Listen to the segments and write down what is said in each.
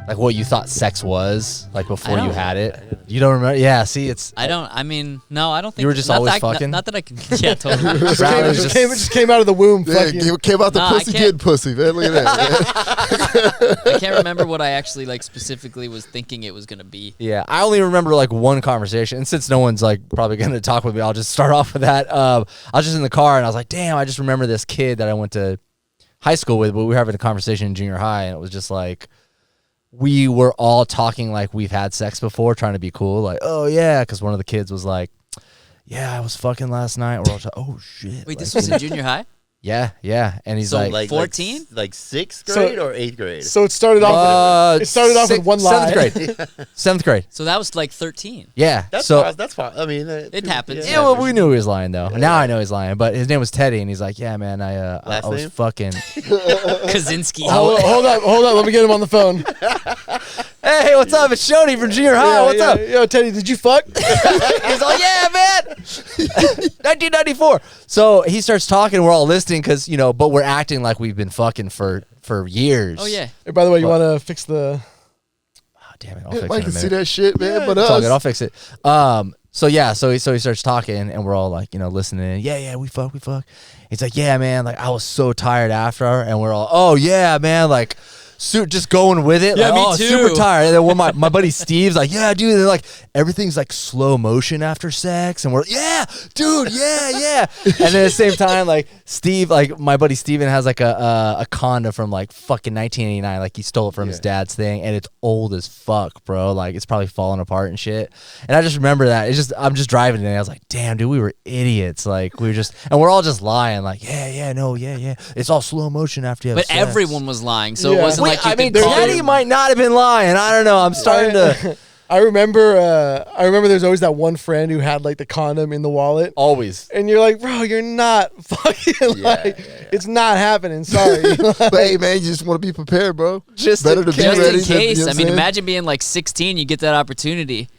Like what you thought sex was, like before you had it. You don't remember? Yeah. See, it's. I don't. I mean, no, I don't think you were just always fucking. Not that I can. Yeah, totally. just came out of the womb. Yeah, came out the pussy kid pussy. Man, look at that. I can't remember what I actually like specifically was thinking it was gonna be. Yeah, I only remember like one conversation, and since no one's like probably gonna talk with me, I'll just start off with that. I was just in the car, and I was like, damn, I just remember this kid that I went to high school with, but we were having a conversation in junior high, and it was just like. We were all talking like we've had sex before, trying to be cool. Like, oh, yeah, because one of the kids was like, yeah, I was fucking last night. We're all like, oh, shit. Wait, like, this was in junior high? Yeah. And he's like 14? Like 6th grade or 8th grade? So it started off with one lie. 7th grade. 7th grade. So that was like 13. Yeah. That's fine. I mean, it happens. Yeah, well, we knew he was lying, though. Yeah. Now I know he's lying. But his name was Teddy, and he's like, yeah, man, I was fucking. Kaczynski. Hold on. Let me get him on the phone. Hey, what's up? It's Schoeny from junior high. What's up? Yo, Teddy, did you fuck? He's like, yeah, man. 1994. So he starts talking. We're all listening because, but we're acting like we've been fucking for years. Oh, yeah. Hey, by the way, you want to fix the... Oh, damn it. I'll fix it. I can see that shit, man. But it's all good. I'll fix it. So he starts talking, and we're all like, listening. Yeah, we fuck. He's like, yeah, man. Like, I was so tired after, and we're all, oh, yeah, man. Like... just going with it. Yeah, like, me too. Super tired. And then when my buddy Steve's like, yeah, dude, they're like, everything's like slow motion after sex. And we're, yeah, dude, yeah. And then at the same time, like Steve, like my buddy Steven has like a condom from like fucking 1989. Like he stole it from his dad's thing. And it's old as fuck, bro. Like it's probably falling apart and shit. And I just remember that. I'm just driving and I was like, damn, dude, we were idiots. Like we were and we're all just lying. Like, yeah. It's all slow motion after you have But sex. Everyone was lying. So it wasn't like you Teddy might not have been lying. I don't know. I'm starting to. I remember there's always that one friend who had like the condom in the wallet. Always. And you're like, bro, you're not fucking it's not happening. Sorry. But hey, man, you just want to be prepared, bro. Just better to be ready. In case. I mean, imagine being like 16, you get that opportunity.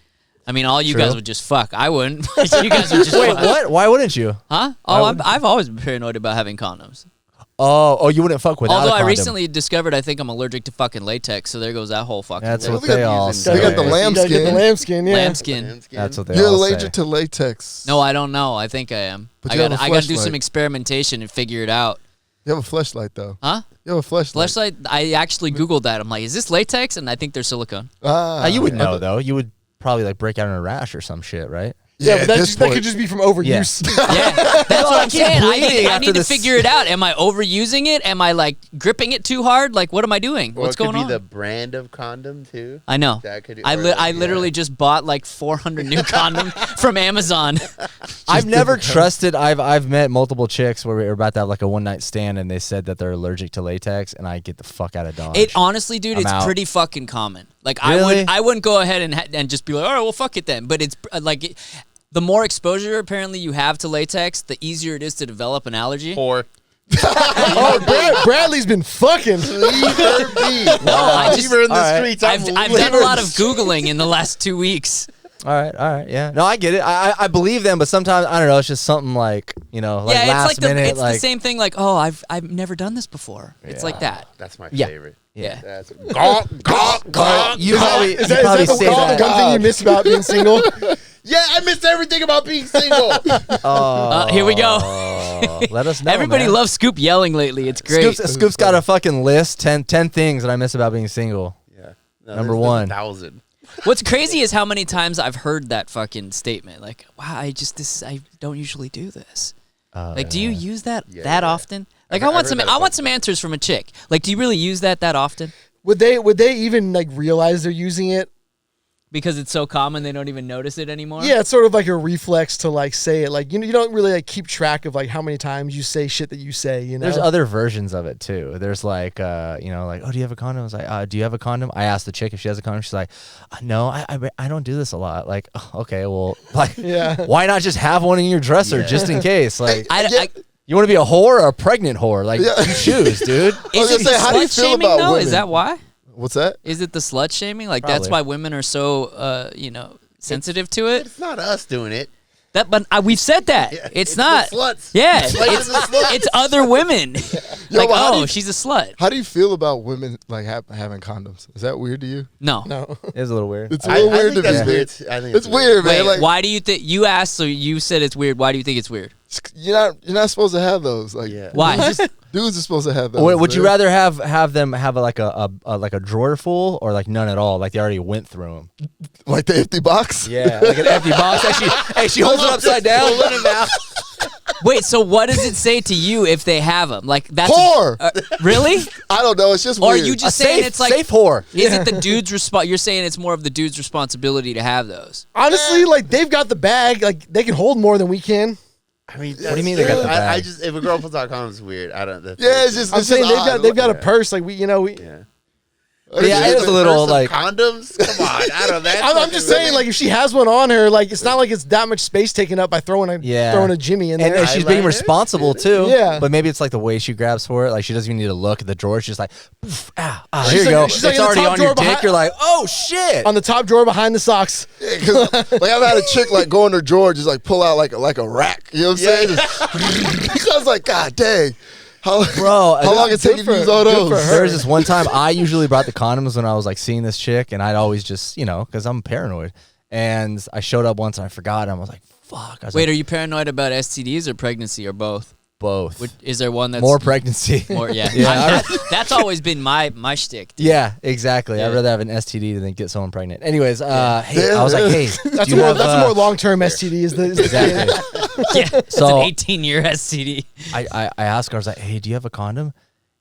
I mean, all you guys would just fuck. I wouldn't. You guys would just Wait, fuck. what? Why wouldn't you? Huh? Oh, I've always been paranoid about having condoms. Oh, you wouldn't fuck without Although a condom. I recently discovered I think I'm allergic to fucking latex, so there goes that whole fucking That's thing. what they all say. They got the lambskin. The lambskin, yeah. Lambskin. That's what they You're all say. allergic to latex. No, I don't know. I think I am. But I you have got a to do fleshlight. some experimentation and figure it out. You have a fleshlight, though. Huh? You have a fleshlight. Fleshlight, I actually Googled that. I'm like, is this latex? And I think they're silicone. You would know, though. You would probably like break out in a rash or some shit, right? Yeah, but that could just be from overuse. Yeah, that's what I'm saying. I need to this. figure it out. Am I overusing it? Am I like gripping it too hard? Like, what am I doing? Or What's going on? It could be the brand of condom too. I know. That could, I literally just bought like 400 new condoms from Amazon. I've never trusted. I've met multiple chicks where we were about to have like a one night stand, and they said that they're allergic to latex, and I get the fuck out of Dodge. It honestly, dude, it's out. pretty fucking common. Like Really? I wouldn't go ahead and just be like, all right, well, fuck it then. But it's like. The more exposure apparently you have to latex, the easier it is to develop an allergy. Or Bradley's been fucking. I just, in the streets. I've done a lot of Googling in the last 2 weeks. All right, yeah. No, I get it. I believe them, but sometimes I don't know. It's just something like like last it's like minute. it's the same thing. Like, oh, I've never done this before. It's like that. That's my Yeah. favorite. Yeah. That's gonk. You probably Is say that the that. one thing you miss about being single? Yeah, I missed everything about being single. Here we go. Let us know. Everybody man. loves Scoop yelling lately. It's great. Scoop's got a fucking list 10 things that I miss about being single. Yeah. Number one. 1,000. What's crazy is how many times I've heard that fucking statement. Like, wow, I don't usually do this. Like, do you use that often? Like, I want some answers from a chick. Like, do you really use that often? Would they even like realize they're using it? Because it's so common, they don't even notice it anymore? Yeah, it's sort of like a reflex to like say it. Like, you don't really like keep track of like how many times you say shit that you say, you know? There's other versions of it too. There's like, like, oh, do you have a condom? I was like, do you have a condom? I asked the chick if she has a condom. She's like, no, I don't do this a lot. Like, okay, well, like, why not just have one in your dresser just in case? Like, you want to be a whore or a pregnant whore? Like, you choose, dude. Is it the slut shaming though? Is that why? What's that? Is it the slut shaming? Like, Probably. that's why women are so, sensitive to it? It's not us doing it. But we've said that. Yeah, it's the not. sluts. Yeah, Sluts and the sluts. it's other women. Yo, like, but how do oh, you- she's a slut. How do you feel about women like having condoms? Is that weird to you? No. No. It is a little weird. It's a little I weird think to that's me. weird. I think It's weird, man. Wait, Like why do you think you asked? So you said it's weird. Why do you think it's weird? you're not supposed to have those. Like Yeah. Why? dudes are supposed to have those. Would you man. rather have them have like a drawer full or like none at all? Like they already went through them. like the empty box? Yeah, like an empty box. Hey, she holds it upside down. Wait, so what does it say to you if they have them? Like that's Whore. Really? I don't know. It's just Or are weird. you just saying it's like safe whore. Is it the dude's You're saying it's more of the dude's responsibility to have those. Honestly, like they've got the bag. Like they can hold more than we can. I mean, What do you mean they got the I bag? just if a girl puts out condoms, it's weird. I don't. yeah, it's just. I'm it's saying just they've got odd. a purse. Like we. Yeah. Yeah, it is a little First, like. condoms. Come on, I don't know. I'm just saying, like if she has one on her, like it's not like it's that much space taken up by throwing a Jimmy in And, there. she's being Eyeliner? responsible too. Yeah. But maybe it's like the way she grabs for it. Like she doesn't even need to look at the drawer. She's just like, poof, here She's you like- go. she's like It's in the already top on your drawer dick. behind- You're like, oh shit. on the top drawer behind the socks. Yeah, 'cause, like I've had a chick like go in her drawer, just like pull out like a rack. You know what I'm saying? I was like, God dang, how long it take you to use all those? There was this one time I usually brought the condoms when I was like seeing this chick, and I'd always just because I'm paranoid, and I showed up once and I forgot, and I was like, fuck. I was Wait, like, are you paranoid about STDs or pregnancy or both? both. Is there one that's More pregnancy. more? Yeah, Yeah. that's always been my shtick. dude. Yeah, exactly. Yeah. I'd rather have an STD than get someone pregnant. Anyways, hey, I was like, hey, That's do you have, that's a more long term STD. Is the exactly. Yeah, it's So- an 18-year STD. I asked her, I was like, hey, do you have a condom?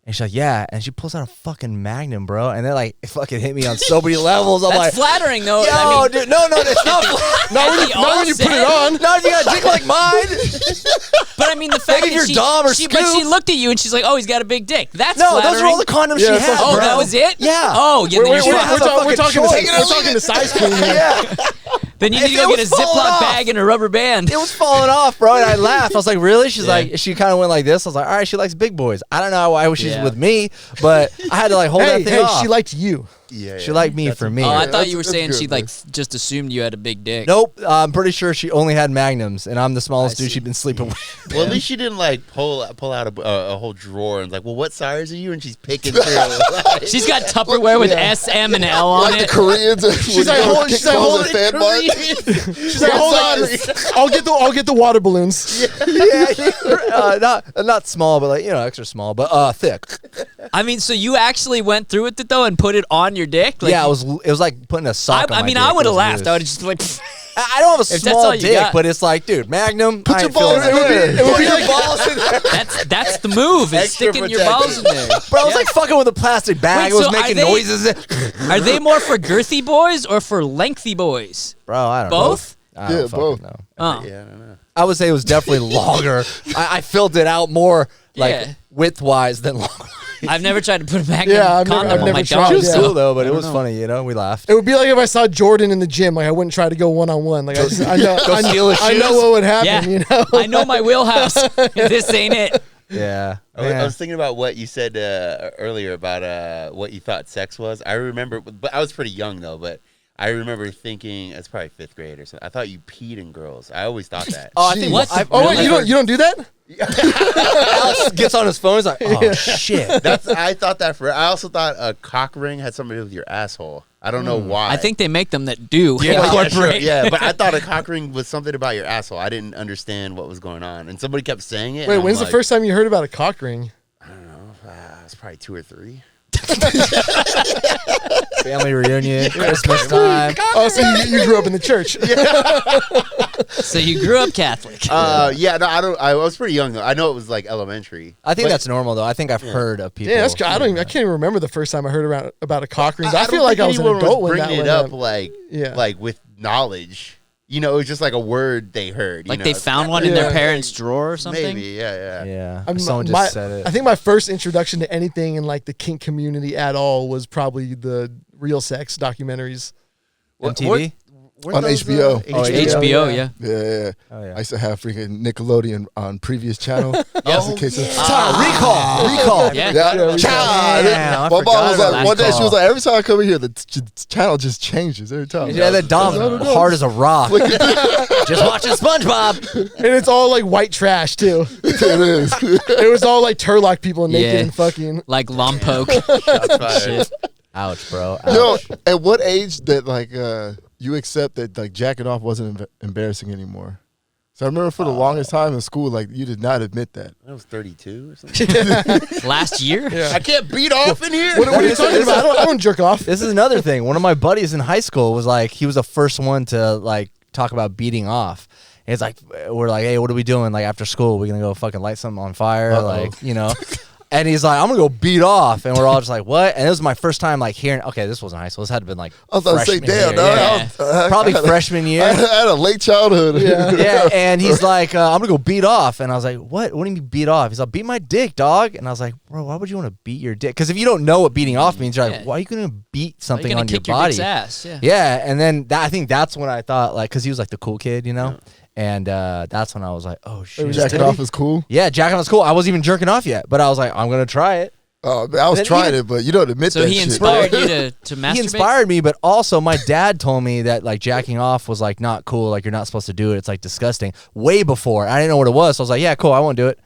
And she's like, yeah. And she pulls out a fucking Magnum, bro. And then like it fucking hit me on so many levels. I'm That's like, flattering, though. yo, I mean, dude, no, it's not. not when you put it on. Not if you got a dick like mine. but I mean, the fact Maybe that if you're Dom or but she Scoop. looked at you and she's like, "Oh, he's got a big dick." That's No, flattering. those are all the condoms Yeah, she had. Oh, bro. that was it. Yeah. Oh, yeah. Then, We're you didn't have a fucking talking choice. to size queen here. Yeah. then you need to It go get a was falling Ziploc off. bag and a rubber band. It was falling off, bro, and I laughed. I was like, "Really?" She's Yeah. like, she kind of went like this. I was like, "All right, she likes big boys." I don't know why she's Yeah. with me, but I had to like hold that thing off. She liked you. Yeah, She liked me for me. Oh, I Yeah, thought you were that's saying good, she man. like just assumed you had a big dick. Nope, I'm pretty sure she only had Magnums, and I'm the smallest I dude see. she'd been sleeping with. Well, at least she didn't like pull out a whole drawer and like, well, what size are you? And she's picking through. Like, She's got Tupperware with Yeah. S, M, and L on Like the it. Koreans. She's like, hold it. fan butt. She's like, hold on. I'll get the water balloons. Not small, but like extra small, but thick. I mean, so you actually went through with it though and put it on your dick? Like, Yeah, it was like putting a sock. on I my mean, dick. I It would have was laughed. loose. I would have just like. pfft. I don't have a that's small all you dick, got. but it's like, dude, Magnum. Put I your ain't feeling balls in it. there. Put your balls in there. That's the move. Is Extra sticking your protected. balls in there. Bro, I was like fucking with a plastic bag. Wait, it was so are making they- noises. Are they more for girthy boys or for lengthy boys? Bro, I don't Both? know. I don't Yeah, fucking both. know. Oh. yeah, I don't know. I would say it was definitely longer. I filled it out more like Yeah. width-wise than long. I've never tried to put a Magnum Yeah, I've never- condom I've on never my tried, dog. It was yeah. so- cool though, but I it don't was know. funny. We laughed. It would be like if I saw Jordan in the gym. Like I wouldn't try to go one on one. Like I know, steal his I know shoes? what would happen. Yeah. You know. I know my wheelhouse. This ain't it. Yeah. I was thinking about what you said earlier about what you thought sex was. I remember, but I was pretty young though. But I remember thinking it's probably 5th grade or something. I thought you peed in girls. I always thought that. Oh, I think What? Oh wait, you don't do that? Alex gets on his phone. He's like, oh shit. I thought that for. I also thought a cock ring had something to do with your asshole. I don't know why. I think they make them that do. Yeah, incorporate. sure, yeah, but I thought a cock ring was something about your asshole. I didn't understand what was going on, and somebody kept saying it. Wait, and I'm when's the like, first time you heard about a cock ring? I don't know. It's probably 2 or 3. Family reunion, Christmas time. Oh, so you grew up in the church. So you grew up Catholic. Yeah, no, I don't. I was pretty young though. I know it was like elementary. I think But- that's normal though. I think I've heard of people. Yeah, that's. I can't even remember the first time I heard about a cock ring. I don't feel like think I was an anyone adult when that bringing went it up, up. like Yeah. like with knowledge. You know, it was just like a word they heard. You Like know? they found one in Yeah. their parents' drawer or something. Maybe, yeah. Yeah. I'm- Someone just my- said it. I think my first introduction to anything in like the kink community at all was probably the real sex documentaries. MTV. On HBO. HBO, yeah. Yeah. Oh, yeah. I used to have freaking Nickelodeon on previous channel. Yes. In case of Recall. Yeah. Damn, I my mom forgot was about like, one day Recall. she was like, every time I come in here, the channel just changes every time. Yeah, that Dom hard as a rock. Just watching SpongeBob. And it's all like white trash too. It is. It was all like Turlock people naked Yeah. and fucking. Like Lompoc. Shots fired. Shit. Ouch, bro. Ouch. Yo, at what age that like you accept that like jacking off wasn't embarrassing anymore? So I remember for the longest time in school, like you did not admit that. I was 32 or something. Last year? I can't beat off in here. What are you talking about? I don't jerk off. This is another thing. One of my buddies in high school was like, he was the first one to like talk about beating off. And it's like, we're like, hey, what are we doing? Like after school, we're gonna go fucking light something on fire, like, you know. And he's like, I'm gonna go beat off, and we're all just like, what? And it was my first time like hearing. Okay, this wasn't high school. This had to been like I was about to say, freshman damn, year. dog. Yeah. Probably freshman year. I had a late childhood. Yeah, and he's like, I'm gonna go beat off, and I was like, what? What do you mean beat off? He's like, beat my dick, dog. And I was like, bro, why would you want to beat your dick? Because if you don't know what beating off means, you're like, Yeah. why are you gonna beat something You're gonna on your kick your body? dick's ass. Yeah. Yeah, and then I think that's when I thought like, because he was like the cool kid, you know, and that's when I was like, oh shit. Jacking off is cool. Yeah, jacking off was cool. I wasn't even jerking off yet, but I was like, I'm gonna try it. Oh, I was Then trying he- it, but you don't admit So that he shit. inspired you to masturbate? He inspired me, but also my dad told me that like jacking off was like not cool. Like you're not supposed to do it. It's like disgusting. Way before I didn't know what it was, so I was like, yeah, cool, I won't do it.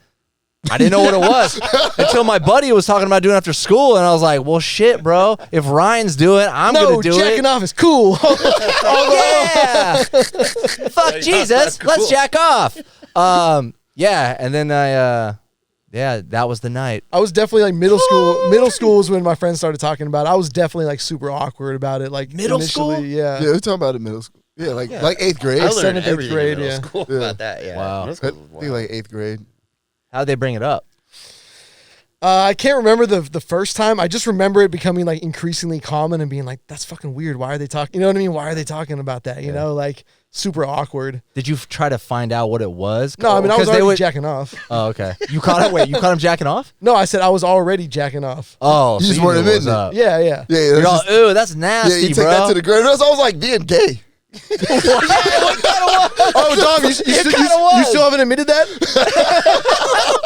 I didn't know what it was until my buddy was talking about doing it after school, and I was like, well, shit, bro. If Ryan's doing it, I'm gonna do jacking it. off is cool. Yeah. Fuck Jesus. Let's jack off. Yeah, and then yeah, that was the night. I was definitely like middle school. Middle school was when my friends started talking about it. I was definitely like super awkward about it. Like Middle initially, school? Yeah. Yeah, we're talking about it in middle school. Yeah, like 8th grade. I learned 7th, 8th everything grade, in middle yeah. school Yeah. about that. Yeah. Wow. Middle I school was think wild. like 8th grade. How'd they bring it up? I can't remember the first time. I just remember it becoming like increasingly common and being like, that's fucking weird. Why are they talking? You know what I mean? Why are they talking about that? You know, like super awkward. Did you try to find out what it was? No, I mean, I was 'Cause they already would- jacking off. Oh, okay. You caught him. Wait, you caught him jacking off? No, I said I was already jacking off. Oh, You so just knew weren't what was admitting it. up. Yeah, yeah. Yeah, You're that's all, just- ooh, that's yeah, nasty, you take bro. that to the grave. That's almost like being gay. Oh, Dom, you still haven't admitted that?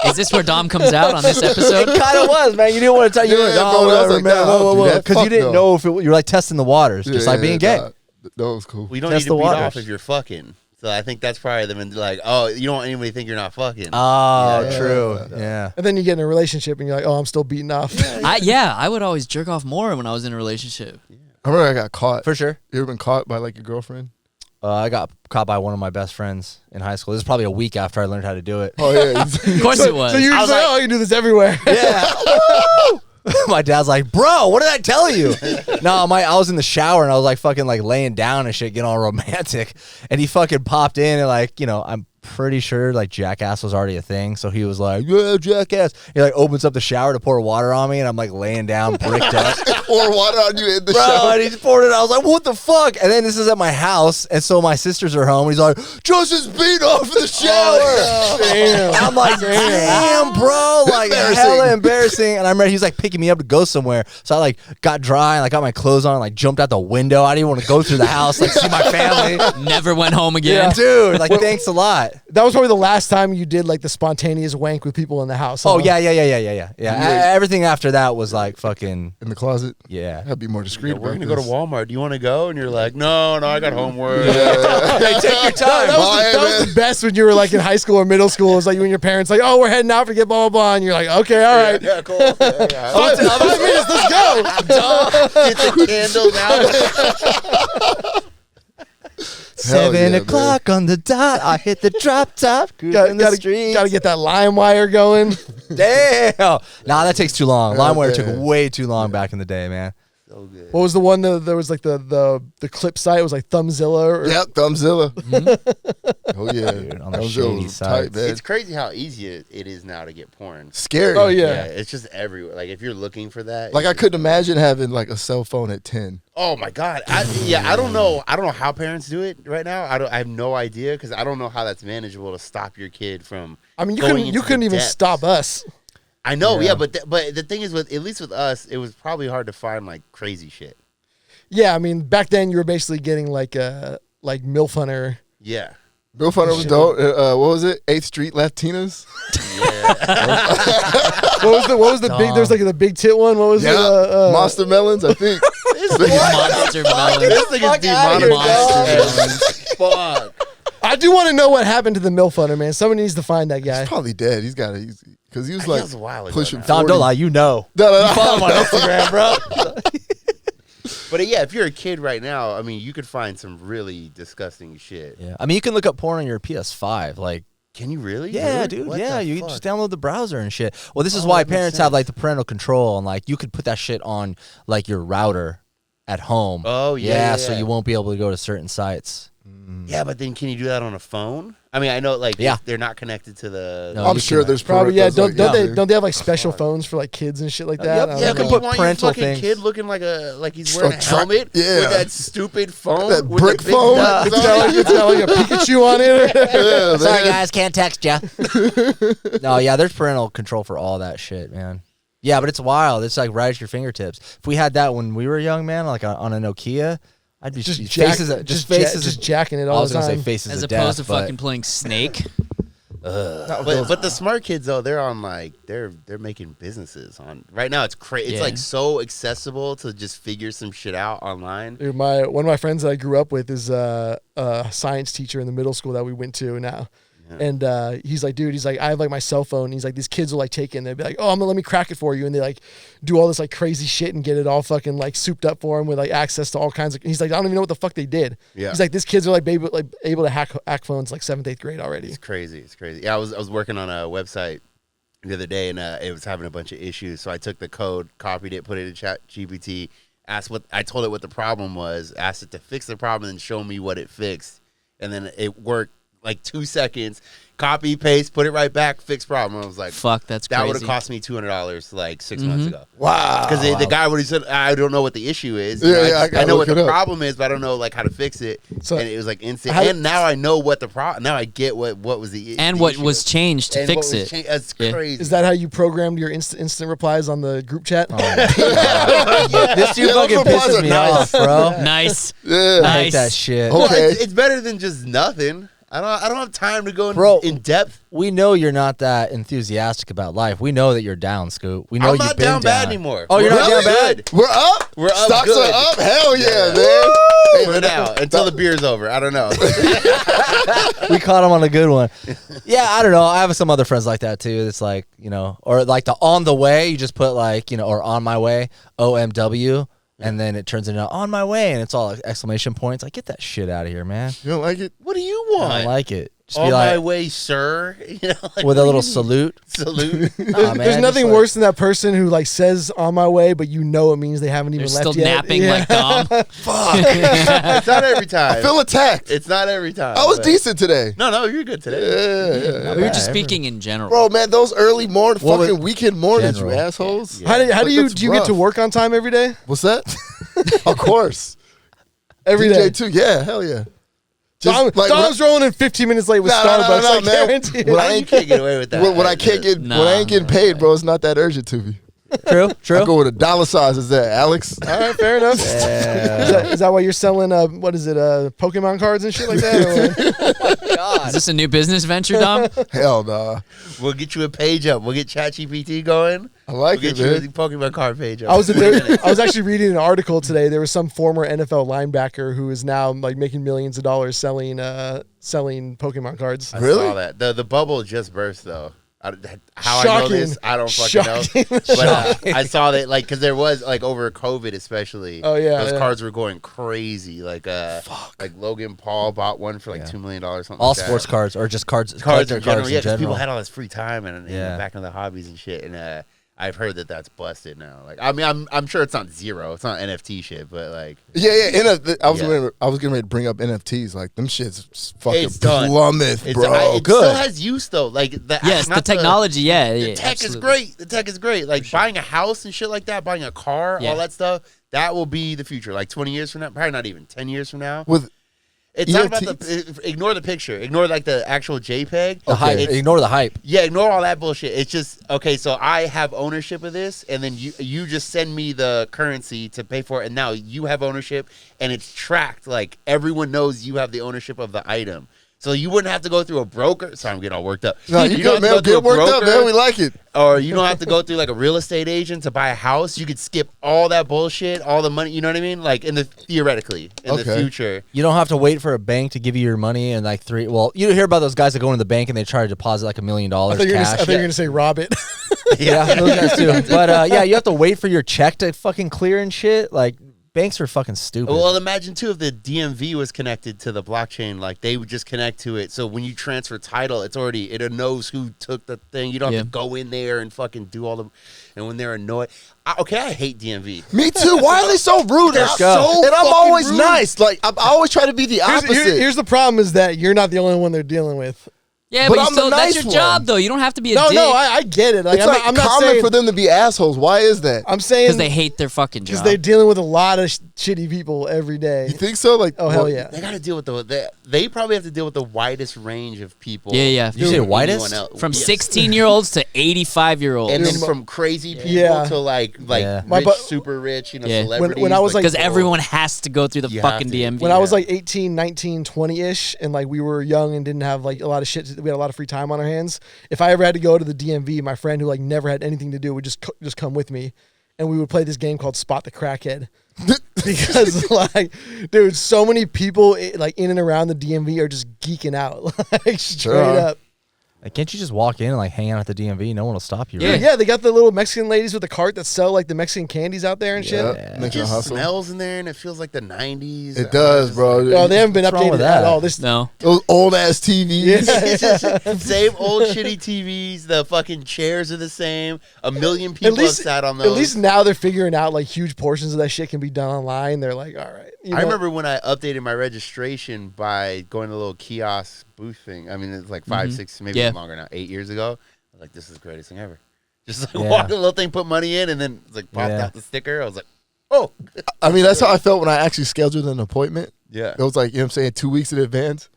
Is this where Dom comes out on this episode? It kind of was, man. You didn't want to tell. You were like, Yeah, oh, bro, I was whatever, like, man. nah, I'll do that. Because you Fuck didn't no. know if it, you were like testing the waters, just like being gay. Nah, that was cool. We don't Test need the to beat waters. off if you're fucking. So I think that's probably them and like, oh, you don't want anybody to think you're not fucking. Oh, Yeah. true. Yeah. And then you get in a relationship and you're like, oh, I'm still beating off. I would always jerk off more when I was in a relationship. I remember I got caught. For sure. You ever been caught by like your girlfriend? I got caught by one of my best friends in high school. This is probably a week after I learned how to do it. Oh yeah. Of course it was. So you're I just was like, like- oh, you can do this everywhere. Yeah. My dad's like, bro, what did I tell you? No, I was in the shower and I was like fucking like laying down and shit, getting all romantic. And he fucking popped in and like, you know, I'm pretty sure like jackass was already a thing. So he was like, yeah, jackass. He like opens up the shower to pour water on me and I'm like laying down, bricked up. Pour water on you in the Bro, shower. and he just poured it. I was like, what the fuck? And then this is at my house. And so my sisters are home. And he's like, Justin's beat off in the shower. Damn. I'm like, damn, bro. Like, hella embarrassing. And I remember he was like picking me up to go somewhere. So I like got dry and like got my clothes on and like jumped out the window. I didn't even want to go through the house, like see my family. Never went home again. Dude, like, thanks a lot. That was probably the last time you did like the spontaneous wank with people in the house. Oh, huh? yeah. Everything after that was like fucking, In the closet. yeah. I'd be more discreet. Yeah, we're about gonna go to this. Walmart. Do you want to go? And you're like, no, I got homework. Hey, take your time. That was the best when you were like in high school or middle school. It was like you and your parents like, oh, we're heading out to get blah, blah, blah. And you're like, okay, all right. Yeah, cool. Yeah, yeah. 5 minutes, let's go. Get the candles out. 7 yeah, o'clock on the dot. I hit the drop top. Cruising the streets. Gotta get that lime wire going. Damn. Nah, that takes too long. LimeWire took yeah. way too long back in the day, man. So good. What was the one that there was like the clip site? It was like Thumbzilla. Or, Yep, Thumbzilla. Oh yeah, Dude, on the Thumbzilla shady was sites. tight, man. It's crazy how easy it is now to get porn. Scary. Oh, Yeah, yeah. it's just everywhere. Like if you're looking for that, Like I couldn't imagine having like a cell phone at 10. oh my god, I don't know how parents do it right now. I have no idea because I don't know how that's manageable to stop your kid from. I mean, you going couldn't into the even depths. stop us. I know, Yeah. yeah, but the thing is, at least with us, it was probably hard to find like crazy shit. Yeah, I mean, back then you were basically getting like like MILF Hunter. Yeah. Bill Funner was dope. What was it? 8th Street Latinas. What was the big? There's like the big tit one. What was it? Monster Melons, I think. Monster melon. This thing is demonic. Fuck. I do want to know what happened to the MILF Hunter, man. Someone needs to find that guy. He's probably dead. He's got to, because he was like a while ago pushing now. 40. Dom, don't lie. You know. No. Follow him on Instagram, bro. But yeah, if you're a kid right now, I mean, you could find some really disgusting shit. Yeah, I mean, you can look up porn on your PS5. Like, Can you really? yeah, Really? dude. What Yeah, the you fuck? just download the browser and shit. Well, this is why that makes parents have sense. like the parental control, and like you could put that shit on like your router at home. Oh, yeah. So you won't be able to go to certain sites. Yeah, but then can you do that on a phone? I mean, I know like Yeah. they're not connected to the. No, I'm you sure can- there's Probably, yeah. those, Don't they have like special phones for like kids and shit like that? Yep, I don't yeah, Yeah, know. can but put you want parental your fucking things. kid looking like he's wearing a tra- helmet yeah. with that stupid phone, That with brick the big phone. nuts It's on got, like, it. it's got like a Pikachu on it. Yeah, Sorry, man. guys, can't text ya. No, yeah, there's parental control for all that shit, man. Yeah, but it's wild. It's like right at your fingertips. If we had that when we were young, man, like on a Nokia, I'd be Just faces, jacking it I all was the gonna say time. faces As of opposed death, to fucking playing Snake. But the smart kids though, they're on like they're making businesses on right now. It's crazy. It's Yeah. like so accessible to just figure some shit out online. Dude, one of my friends that I grew up with is a science teacher in the middle school that we went to now. And he's like, dude, he's like, I have like my cell phone. He's like, these kids will like take it and they'll be like, oh, let me crack it for you. And they like do all this like crazy shit and get it all fucking like souped up for him with like access to all kinds of. He's like, I don't even know what the fuck they did. Yeah. He's like, these kids are like able to hack phones like 7th, 8th grade already. It's crazy. It's crazy. Yeah, I was working on a website the other day and it was having a bunch of issues. So I took the code, copied it, put it in Chat GPT, I told it what the problem was, asked it to fix the problem and show me what it fixed, and then it worked like 2 seconds. Copy, paste, put it right back, fix problem. I was like, Fuck, that's that crazy. would have cost me $200 like 6 months ago. Wow. Because the guy would have said, I don't know what the issue is. Yeah, You know, yeah, I I gotta know look what it the up. problem is, but I don't know like how to fix it. So- and it was like instant. How- And now I know what the problem. Now I get what was the And the what issue was changed to and fix what was it. That's Yeah. crazy. Is that how you programmed your instant replies on the group chat? This dude Yeah, fucking those replies pisses are me nice. off, bro. Nice. Yeah. I hate Nice. that shit. Oh. Well, Okay. it's better than just nothing. I don't have time to go Bro. in depth. We know you're not that enthusiastic about life. We know that you're down, Scoop. We know I'm you've not been down bad anymore. Oh, you're not We're down bad? good. We're up. We're up Stocks good. are up. Hell yeah, man. Hey, For man, now, until the beer's over. I don't know. We caught him on a good one. Yeah, I don't know. I have some other friends like that too. It's like, or like the on the way, you just put like, or on my way, OMW, and then it turns into on my way, and it's all like exclamation points. Like, get that shit out of here, man. You don't like it? What do you I want? don't like it. Just On be my like, way, sir. Like, with what a do little you mean? salute. Salute. Nah, man, There's just nothing like- worse than that person who like says on my way, but it means they haven't even They're left still yet. napping Yeah. like Dom. It's not every time. I feel attacked. It's not every time. I was but- decent today. No, you're good today. Yeah. We were bad. just speaking in general. Bro, man, those early What was- fucking weekend mornings, you General. assholes. Yeah. How do Like, you that's do you get to rough. work on time every day? What's that? Of course. Every DJ day. too. Yeah, hell yeah. Just Dom's rolling in 15 minutes late with Starbucks. I man. guarantee it. When I You ain't can't get away with that. when I can't get when I ain't getting paid, bro, it's not that urgent to me. True, I true. go with a dollar size. Is that Alex? All right, fair enough. Is that why you're selling Pokemon cards and shit like that? Is this a new business venture, Dom? Hell nah. We'll get you a page up. We'll get ChatGPT going. I like We'll it, get you a man. Pokemon card page up. I was actually reading an article today. There was some former NFL linebacker who is now like making millions of dollars selling Pokemon cards. I Really? saw that. The bubble just burst though. How I know Shocking. this, I don't fucking Shocking. know. But I saw that because there was like over COVID especially. Oh, yeah, those yeah. cards were going crazy. Like like Logan Paul bought one for like $2 million something. All like that. sports cards or just cards. cards in collector general. cards Yeah, in because people general. had all this free time and Yeah. back into the hobbies and shit. And I've heard that that's busted now. Like, I mean, I'm sure it's not zero. It's not NFT shit, but like, Yeah. I was Yeah. getting ready to bring up NFTs. Like them shits fucking It's done. plummet, it's bro. it good. still has use though. Like, Yes, the not technology. Yeah, The yeah, tech absolutely. is great. The tech is great. Like buying a house and shit like that, buying a car, Yeah. all that stuff. That will be the future. Like 20 years from now, probably not even 10 years from now. With It's not about ignore the picture. Ignore like the actual JPEG. The hype. Ignore the hype. Yeah, ignore all that bullshit. It's just okay. So I have ownership of this, and then you just send me the currency to pay for it, and now you have ownership, and it's tracked. Like everyone knows you have the ownership of the item. So you wouldn't have to go through a broker. Sorry, I'm getting all worked up. No, you good, man. Get worked up, man. We like it. Or you don't have to go through like a real estate agent to buy a house. You could skip all that bullshit, all the money. You know what I mean? Like theoretically in the future, you don't have to wait for a bank to give you your money and like Well, you hear about those guys that go into the bank and they try to deposit like $1 million cash. I thought you were gonna say rob it. Yeah, those guys too. But yeah, you have to wait for your check to fucking clear and shit. Like. Banks are fucking stupid. Well, imagine, too, if the DMV was connected to the blockchain. Like, they would just connect to it. So when you transfer title, it knows who took the thing. You don't have to go in there and fucking do all the... And when they're annoyed... I hate DMV. Me too. Why are they so rude? And I'm always rude. Nice. Like, I always try to be the opposite. Here's the problem is that you're not the only one they're dealing with. Yeah, but that's your job, though. You don't have to be a dick. No, I get it. Like, it's I'm not common for them to be assholes. Why is that? I'm saying because they hate their fucking job. Because they're dealing with a lot of shitty people every day. You think so? Like, hell yeah. They got to deal with they probably have to deal with the widest range of people. Yeah. You say widest? From 16-year-olds to 85-year-olds, and then from crazy people to like rich, super rich, celebrities. When I was because everyone has to go through the fucking DMV. When I was like 18, 19, 20-ish, and like we were young and didn't have like a lot of shit, we had a lot of free time on our hands. If I ever had to go to the DMV, my friend who like never had anything to do would just come with me, and we would play this game called Spot the Crackhead. Because like, dude, so many people like in and around the DMV are just geeking out, like straight up. Like, can't you just walk in and like hang out at the DMV? No one will stop you. Yeah, right? yeah. They got the little Mexican ladies with the cart that sell like the Mexican candies out there and shit. It just smells in there, and it feels like the 90s. It does, bro. Oh, they haven't been updated at all. Those old ass TVs. Yeah. Same old shitty TVs. The fucking chairs are the same. 1 million people have sat on those. At least now they're figuring out like huge portions of that shit can be done online. They're like, all right. I remember when I updated my registration by going to a little kiosk booth thing. I mean, it's like 5, 6, maybe longer now. 8 years ago. I was like, this is the greatest thing ever. Just like walk the little thing, put money in, and then it's like popped out the sticker. I was like, oh. I mean, that's how I felt when I actually scheduled an appointment. Yeah. It was like, you know what I'm saying, 2 weeks in advance.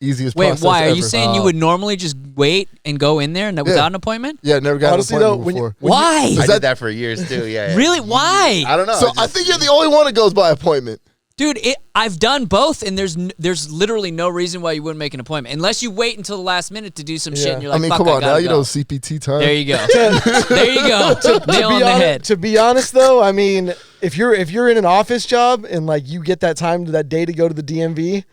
Easiest process why? Are ever. You saying you would normally just wait and go in there and without an appointment? Yeah, never got an appointment before. Why? I did that for years too, yeah. Really? Why? I don't know. So I think you're the only one that goes by appointment. Dude, I've done both, and there's literally no reason why you wouldn't make an appointment unless you wait until the last minute to do some shit. And you're like, I mean, fuck, come on now, you go. know CPT time. There you go. There you go. Nail on the head. To be honest, though, I mean, if you're in an office job and like you get that time that day to go to the DMV,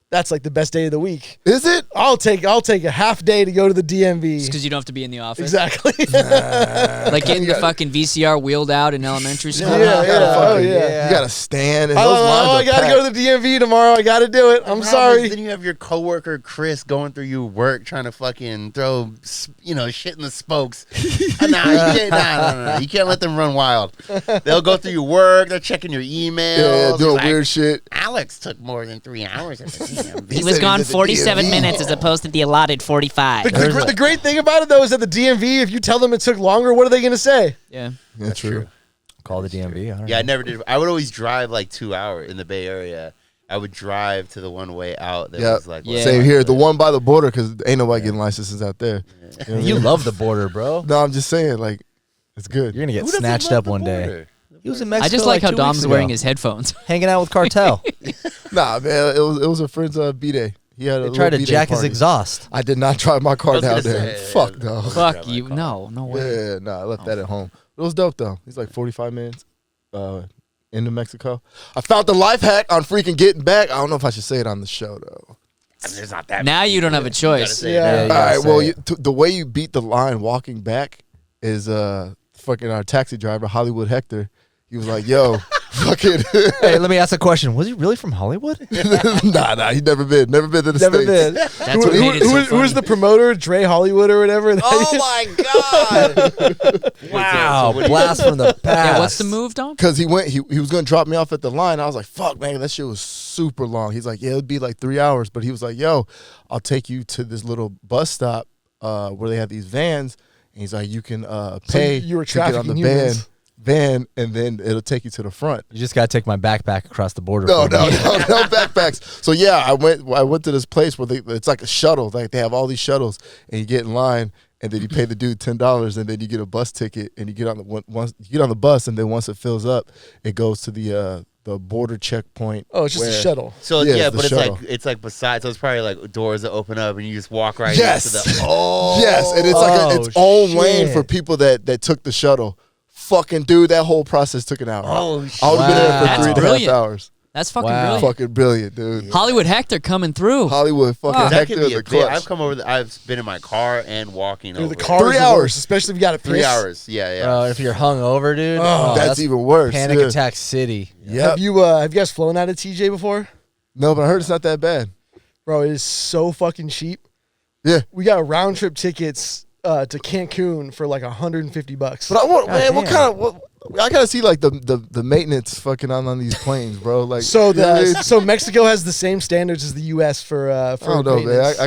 that's like the best day of the week. Is it? I'll take a half day to go to the DMV. Just because you don't have to be in the office. Exactly. Like getting the fucking VCR wheeled out in elementary school. Yeah. You got to stand. And I got to go to the DMV tomorrow. I got to do it. I'm sorry. Then you have your coworker Chris going through your work trying to fucking throw, shit in the spokes. Nah, you can't let them run wild. They'll go through your work. They're checking your emails. Yeah, doing weird shit. Alex took more than 3 hours at the DMV. He was gone 47 minutes as opposed to the allotted 45. The great thing about it, though, is that the DMV, if you tell them it took longer, what are they going to say? Yeah. That's true. Call the DMV. I never did. I would always drive like 2 hours in the Bay Area. I would drive to the one way out. That was like same here. The one by the border, because ain't nobody getting licenses out there. Yeah. You love the border, bro. No, I'm just saying, like, it's good. You're going to get snatched up one day. He was in Mexico. I just like how 2 Dom's weeks wearing ago. his headphones. Hanging out with Cartel. Nah, man, it was a friend's B-day. He had They tried to jack his exhaust. I did not drive my car down there. Fuck no. Fuck you. No way. Yeah, no, I left that at home. It was dope though. He's like 45 minutes into Mexico. I found the life hack on freaking getting back. I don't know if I should say it on the show though. I mean, there's not that. Now you don't have a choice. Yeah. All right. Well, the way you beat the line walking back is fucking our taxi driver Hollywood Hector. He was like, "Yo, fucking." Hey, let me ask a question. Was he really from Hollywood? Nah, he never been to the Never States. been. That's what made it so Who was the promoter? Dre Hollywood or whatever? Oh my god! Wow, blast from the past. Yeah, what's the move, Dom? Because he was going to drop me off at the line. I was like, fuck, man, that shit was super long. He's like, yeah, it'd be like 3 hours. But he was like, yo, I'll take you to this little bus stop where they have these vans. And he's like, you can pay you were to get on the trafficking van. humans. van, and then it'll take you to the front. You just gotta take my backpack across the border. No backpacks. So yeah, I went to this place where it's like a shuttle. Like they have all these shuttles, and you get in line, and then you pay the dude $10, and then you get a bus ticket, and you get on the bus, and then once it fills up, it goes to the border checkpoint. Oh, it's just a shuttle. So yeah, but shuttle. it's like beside. So it's probably like doors that open up, and you just walk right Yes. into the. Oh. Yes, and it's like its own lane for people that took the shuttle. Fucking dude, that whole process took an hour. Oh, shit. I would have been there for That's 3.5 brilliant. hours. That's fucking Wow. brilliant. Fucking brilliant, dude. Hollywood Hector coming through. Hollywood fucking Wow. That Hector could be the a big. clutch. I've come over. I've been in my car and walking Dude, over. the car 3 is hours. worse, especially if you got to piss. 3 hours. Yeah. Bro, if you're hungover, dude, that's even worse. Panic Yeah. attack city. Yep. Have you guys flown out of TJ before? No, but I heard it's not that bad. Bro, it is so fucking cheap. Yeah. We got round trip tickets to Cancun for like $150. But I want, God man, what damn. kind of, I gotta see like the maintenance fucking on these planes, bro. Like, So you know what I mean? so Mexico has the same standards as the U.S. for I don't know, man. maintenance.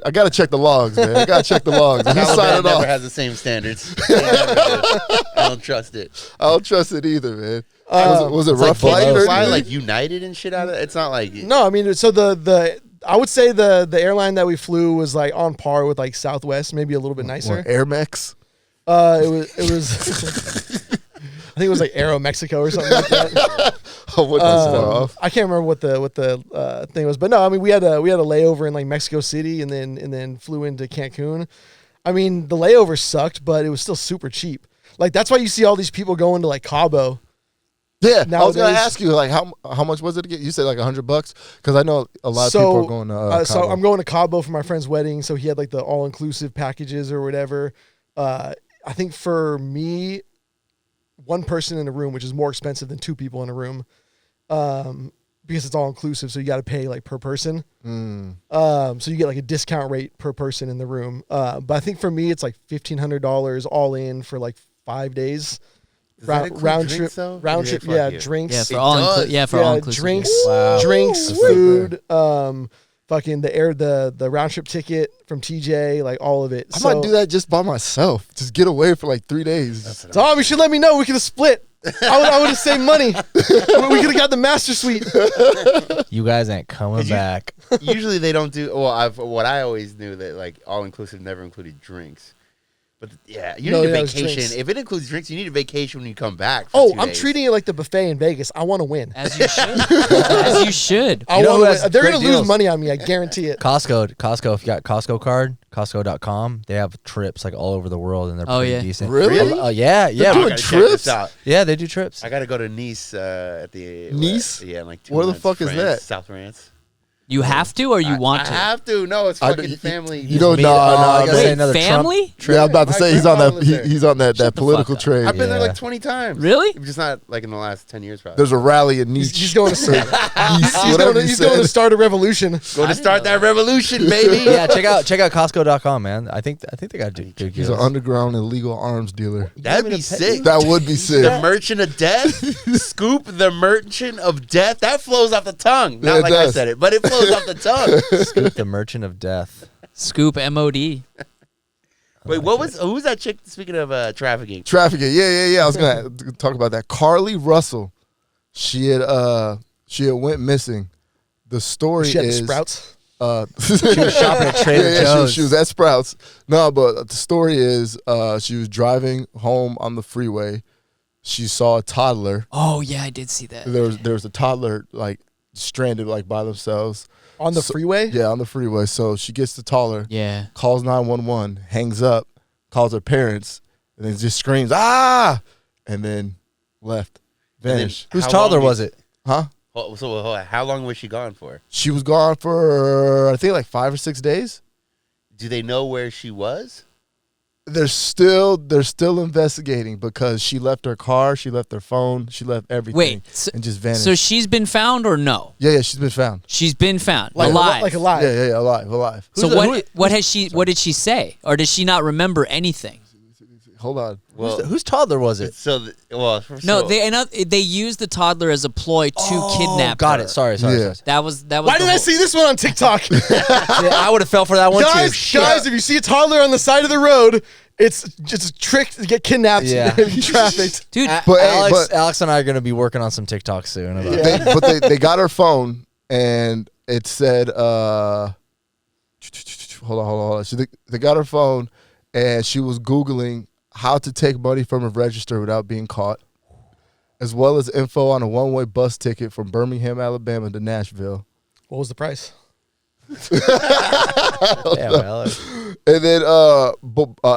I gotta check the logs, man. I gotta check the logs. If you sign Taliban it never off, has the same standards. I don't trust it. I don't trust it either, man. Was it it's like rough flight below or Fly anything? like United and shit out of it. It's not like No, I mean, so the I would say the airline that we flew was like on par with like Southwest, maybe a little bit nicer. Or Air Max? It was I think it was like Aero Mexico or something like that. I wouldn't have far off. I can't remember what the thing was, but no, I mean we had a layover in like Mexico City and then flew into Cancun. I mean the layover sucked, but it was still super cheap. Like that's why you see all these people going to like Cabo. Yeah, I was gonna Nowadays- ask you like how much was it to get? You said like $100 because I know a lot of people are going to. So Cabo. I'm going to Cabo for my friend's wedding. So he had like the all inclusive packages or whatever. I think for me, one person in a room, which is more expensive than two people in a room, because it's all inclusive. So you got to pay like per person. So you get like a discount rate per person in the room. But I think for me, it's like $1,500 all in for like 5 days. Does that include Round drinks, trip, though? round Yeah, trip, fuck yeah, you. drinks. Yeah, for It all does. all inclusive. drinks, Wow. drinks, That's right food, fucking the round trip ticket from TJ, like all of it. I might do that just by myself. Just get away for like 3 days. Tom, you should let me know. We could have split. I would have saved money. We could have got the master suite. You guys ain't coming back. Usually they don't do. Well, what I always knew that like all inclusive never included drinks. But yeah, you No, need a yeah, it was vacation. drinks. If it includes drinks, you need a vacation when you come back. For Oh, 2 I'm days. treating it like the buffet in Vegas. I want to win. As you should. As you should. I You know want who to has win. They're great going to lose deals? money on me. I guarantee it. Costco, if you got Costco card, Costco.com, they have trips like all over the world and they're Oh, pretty yeah. decent. Really? Yeah. I doing gotta check trips? this out. Yeah, they do trips. I gotta go to Nice at the Nice? Yeah, in like 2 Where the months, fuck is France, that? South France. You have to or you want I to? have to. No, it's I fucking don't- family. You don't Me- know. I I gotta gotta say say, another family? yeah, I'm about to My say he's on grandfather that. was there. He's on that the political fuck up. train. I've been there Yeah. like 20 times. Really? Just not like in the last 10 years, probably. There's a rally in Nice. He's going to he's going to start a revolution. Go to start that revolution, baby. Yeah, check out Costco.com, man. I think they got good He's deals. an underground illegal arms dealer. That'd be sick. That would be sick. The Merchant of Death, Scoop the Merchant of Death. That flows off the tongue. Yeah, Not it like I does. said it, but it flows off the tongue. Scoop the Merchant of Death. Scoop MOD. Wait, who's that chick? Speaking of trafficking, Trafficking. Yeah. I was gonna talk about that. Carly Russell. She had went missing. The story She had the is sprouts. She was shopping at Trader Joe's. She was at Sprouts. No, but the story is she was driving home on the freeway. She saw a toddler. Oh yeah, I did see that. There was a toddler like stranded like by themselves. On the freeway? Yeah, on the freeway. So she gets the toddler, Yeah. calls 911, hangs up, calls her parents, and then just screams, "Ah!" and then left. Vanished. Whose How toddler long was it? Huh? So how long was she gone for? She was gone for I think like 5 or 6 days. Do they know where she was? They're still investigating because she left her car, she left her phone, she left everything. Wait, so, and just vanished. so she's been found or no? yeah, she's been found. She's been found Like alive. Like alive. Yeah, alive. So Who's what did she say, or does she not remember anything? Hold on. Well, Whose toddler was it? No, they used the toddler as a ploy to kidnap. Got her. it. Sorry. Yeah. That was. Why did I see this one on TikTok? Yeah, I would have fell for that one guys, too. if you see a toddler on the side of the road It's just a trick to get kidnapped Yeah. and trafficked. Dude, But, hey, Alex and I are going to be working on some TikTok soon. About they got her phone and it said, hold on. They got her phone and she was Googling how to take money from a register without being caught, as well as info on a one-way bus ticket from Birmingham, Alabama to Nashville. What was the price? yeah, well, And then a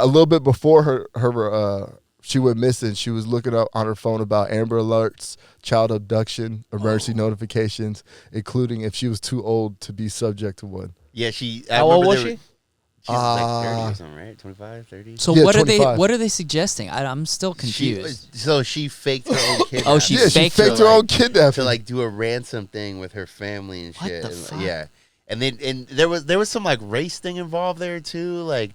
little bit before her she went missing, she was looking up on her phone about Amber Alerts, child abduction, emergency notifications, including if she was too old to be subject to one. Yeah, how old was she? She was like 30 or something, right? 25, 30? so Yeah, what 25. are they suggesting? I'm still confused. She faked her own kidnapping. Oh, she Yeah, she faked faked her her own to kidnapping. like do a ransom thing with her family and What shit. the And, fuck? yeah. And then there was some like race thing involved there too. Like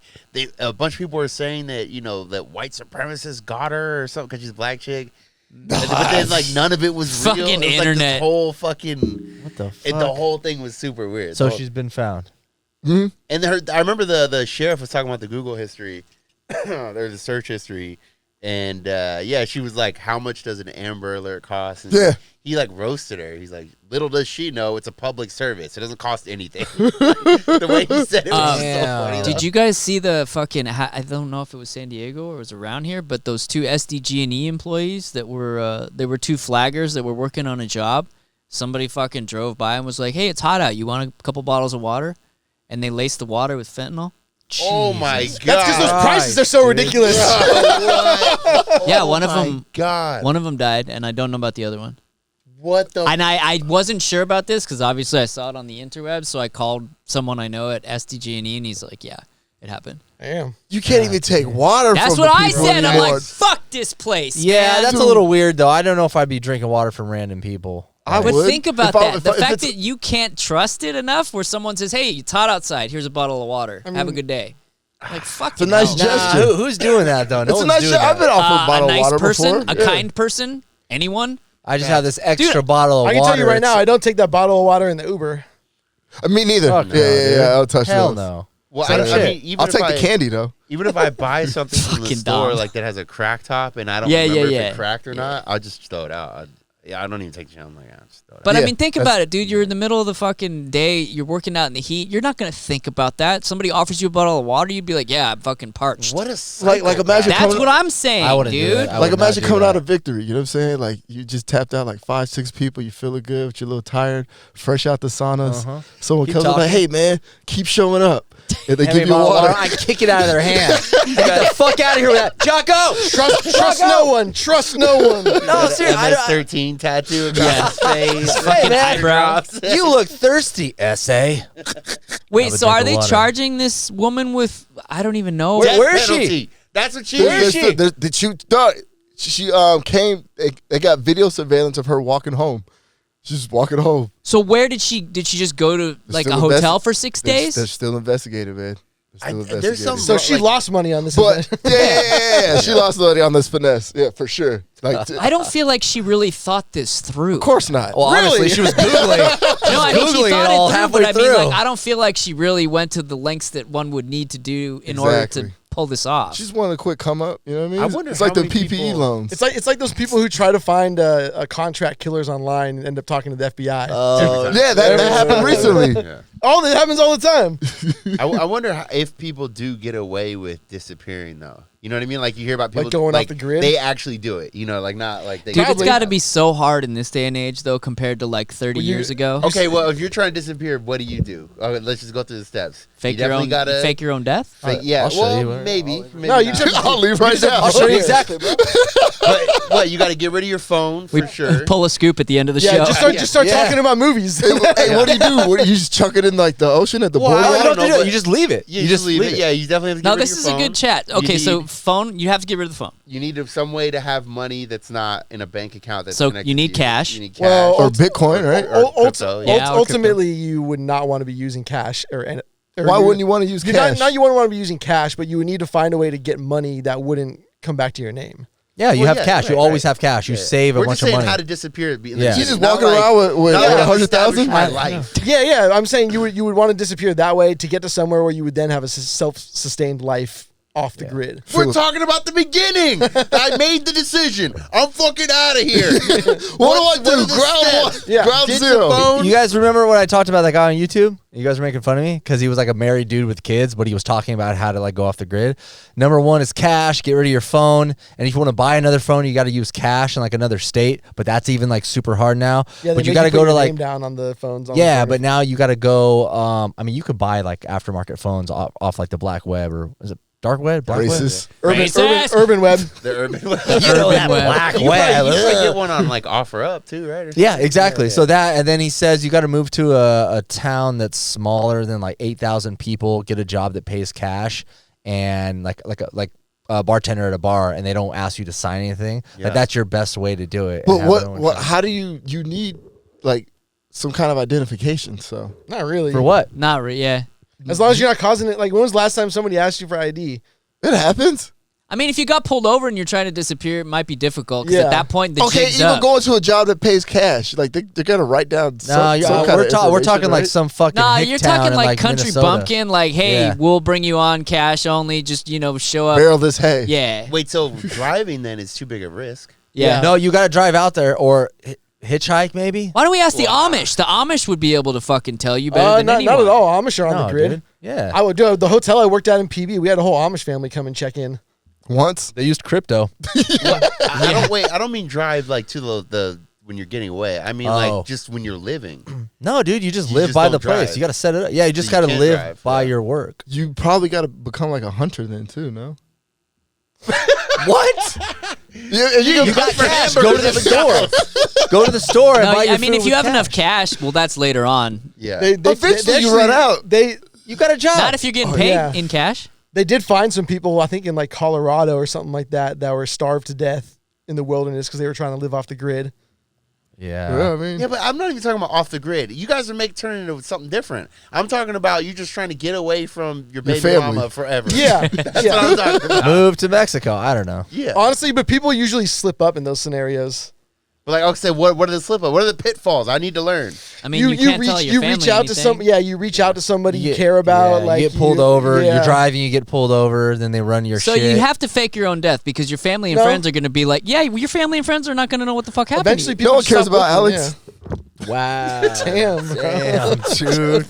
a bunch of people were saying that that white supremacists got her or something because she's a black chick. But then like none of it was real. Fucking It was, like, internet. this whole fucking what the fuck? the whole thing was super weird. So The- she's been found. Mhm. And I remember the sheriff was talking about the Google history. There's a search history. And she was like, how much does an Amber Alert cost? And Yeah. he like roasted her. He's like, little does she know it's a public service. It doesn't cost anything. The way he said it was so Damn. funny. Did you guys see the fucking? I don't know if it was San Diego or it was around here, but those two SDG&E employees that were they were two flaggers that were working on a job. Somebody fucking drove by and was like, "Hey, it's hot out. You want a couple bottles of water?" And they laced the water with fentanyl. Oh my god! That's because those prices Christ, are so dude. ridiculous. Yeah, one of my them. God. One of them died, and I don't know about the other one. What the? And I wasn't sure about this because obviously I saw it on the interwebs, so I called someone I know at SDG&E, and he's like, "Yeah, it happened." Damn. You can't even take water That's from what the I people said. I'm anymore. like, "Fuck this place." Yeah, man." that's a little weird though. I don't know if I'd be drinking water from random people. I But would. think about If I- that. if The I- if fact it's- that you can't trust it enough where someone says, "Hey, it's hot outside. Here's a bottle of water. Have a good day." Like, fuck a nice hell. gesture. Who's doing that though? No It's a one's nice doing shot. that. I've been offered a A bottle nice of water person, before. a Yeah. kind person, anyone? I just have this extra Dude, bottle of I can water. tell you right now, It's- I don't take that bottle of water in the Uber. Me neither. Fuck no, yeah, dude. I'll touch Hell those. no. Well, Same I shit. mean, even I'll if take I, the candy though. Even if I buy something from the Fucking store dumb. like that has a crack top and I don't Yeah, remember yeah, if yeah. it cracked or not, I'll just throw it out. I don't even take the chance. I'm like, just throw it But out. I Yeah, mean, think that's- about it, dude. You're in the middle of the fucking day. You're working out in the heat. You're not going to think about that. Somebody offers you a bottle of water. You'd be like, yeah, I'm fucking parched. What a Like imagine That's coming, what I'm saying, I wouldn't do dude. that. I like would not imagine do coming that. out of victory. You know what I'm saying? Like you just tapped out like 5-6 people. You feeling good, but you're a little tired, fresh out the saunas. Uh-huh. Someone Keep comes up like, talking. "Hey man, keep showing up," and they Hand me give you a bottle of water. I kick it out of their hand. Get the fuck out of here with that, Jocko. Trust no one. Trust no one. No, seriously. MS-13 tattoo across his face. Hey, man. eyebrows. You look thirsty, SA. Wait, Have a so drink are of they water. charging this woman with, I don't even know. Where is she? Penalty. That's what she Where is is. she? She came. They got video surveillance of her walking home. She's just walking home. So where did she just go to like a still hotel investi- for 6 They're days? still investigating, man. They're still investigating. there's some- So she Like- lost money on this But event. yeah, she lost money on this finesse. Yeah, for sure. Like, I don't feel like she really thought this through. of course not. Well, honestly, Really? she was Googling. No, I mean, she Googling thought it all it through, halfway but I mean, through. like, I don't feel like she really went to the lengths that one would need to do in order to Exactly. pull this off. She just wanted a quick come up. You know what I mean? I It's- wonder it's like how the many PPE people- loans. It's like those people who try to find contract killers online and end up talking to the FBI. Yeah, that happened recently. Yeah. That happens all the time. I wonder if people do get away with disappearing though. You know what I mean? Like you hear about people Going off the grid? They actually do it. You know, like not like they. Dude, it's Probably. got to be so hard in this day and age, though, compared to like 30 Well, you- years ago. Okay, well, if you're trying to disappear, what do you do? Okay, let's just go through the steps. Fake you your own, definitely gotta fake your own death. fake- yeah, I'll show well, you. maybe. No, you not. just I'll leave right now. I'll show you exactly, bro. But what? You got to get rid of your phone for sure. Pull a scoop at the end of the Yeah, show. just start Yeah. talking about movies. Hey, what do you do? What, you just chuck it in like the ocean at the Well, You I don't don't have to know, do it. but- You just leave it. You just leave it. Yeah, you definitely have to get no, rid this of is your a phone. good chat. You Okay, so need- phone, you have to get rid of the phone. you need some way to have money that's not in a bank account. That's So connected you need to cash. You need cash. Well, Or Bitcoin, right? Or crypto, yeah. Ultimately, you would not want to be using cash or Why wouldn't you want to use You're cash? not you wouldn't want to be using cash, but you would need to find a way to get money that wouldn't come back to your name. Yeah, you Well, have yeah, cash. You right, always right. have cash. You Yeah. save a We're bunch just of saying money. how to disappear. Yeah. You just Not walking around with not like I've 100,000? established my life. Yeah. I'm saying you would want to disappear that way to get to somewhere where you would then have a self-sustained life off the grid. We're talking about the beginning. I made the decision. I'm fucking out of here. What do I do? Ground one. Yeah. Ground Get zero. your phone. You guys remember when I talked about that guy on YouTube? You guys were making fun of me because he was like a married dude with kids, but he was talking about how to like go off the grid. Number one is cash. Get rid of your phone. And if you want to buy another phone, you got to use cash in like another state. But that's even like super hard now. Yeah, but you got to go to like down on the phones. yeah, but now you got to go. I mean, you could buy like aftermarket phones off like the black web or is it dark web? Black Racist. Urban web. The urban web. You know that black You web. probably get one on like OfferUp too, right? Or Yeah, something? exactly. Yeah, So that, and then he says you got to move to a town that's smaller than like 8,000 people, get a job that pays cash, and like a bartender at a bar, and they don't ask you to sign anything. Yeah. Like that's your best way to do it. But and have no one what? try- How do you need like some kind of identification? So Not really. for what? Not yeah. As long as you're not causing it. Like, when was the last time somebody asked you for ID? it happens. I mean, if you got pulled over and you're trying to disappear, it might be difficult. Because Yeah. at that point, the Okay, jig's even up. going to a job that pays cash, like they're gonna write down. Some kind we're of talking information, like right? some fucking. Nah, hick you're town talking in, like country Minnesota. bumpkin. Like, hey, Yeah. we'll bring you on cash only. Just show up. barrel this hay. Yeah, Wait, so driving then is too big a risk? yeah. No, you got to drive out there or hitchhike maybe. Why don't we ask the Amish? The Amish would be able to fucking tell you better than Not anyone. at all. Amish are on No, the grid. dude. Yeah, I would do the hotel I worked at in PB. We had a whole Amish family come and check in. Once. they used crypto. I don't mean drive like to the when you're getting away. I mean Oh. like just when you're living. No, dude, you just You live just by don't the place. drive. You got to set it up. Yeah, you just you got to can't live drive, by yeah. your work. You probably got to become like a hunter then too. No. What? You got cash. Go to the store. Go to the store and No, buy your I mean, food if you with have enough cash. cash, well, that's later on. Yeah. Eventually you run out. You got a job. Not if you're getting Oh, paid yeah. in cash. They did find some people, I think in like Colorado or something like that were starved to death in the wilderness because they were trying to live off the grid. Yeah, I mean, Yeah, but I'm not even talking about off the grid. You guys are turning into something different. I'm talking about you just trying to get away from your baby family. mama forever. Yeah. That's yeah. what I'm talking about. Move to Mexico. I don't know. Yeah. Honestly, but people usually slip up in those scenarios. But like, okay, what are the slip up? What are the pitfalls? I need to learn. I mean, you can't tell your family reach out to anything. you reach out to somebody you get- care about. yeah, like you get pulled over. yeah. You're driving. You get pulled over. Then they run your So shit. you have to fake your own death because your family and No. friends are going to be like, yeah, your family and friends are not going to know what the fuck happened. Eventually, to you. no one just cares stop about looking, Alex. wow. Damn, bro. Damn, dude.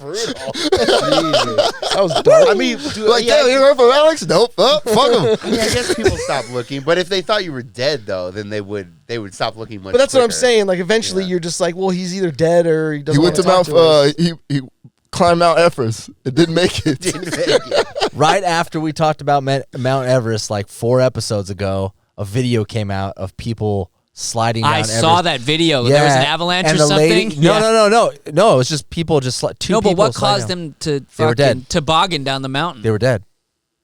That was dark. I mean, Like, yeah, damn, you heard from Alex? Nope. Fuck him. I mean, I guess people stop looking. But if they thought you were dead, though, then they would stop looking much. But that's what I'm quicker. saying. Like, eventually, Yeah. you're just like, well, he's either dead or he He doesn't went to want Mount. to He climbed Mount Everest. It didn't make it. Right after we talked about Mount Everest, like 4 episodes ago, a video came out of people sliding down I Everest. saw that video. Yeah. There was an avalanche and or the something. lady- No. It was just people just two No, but people what sliding caused down. them to They were fucking dead. toboggan down the mountain? They were dead.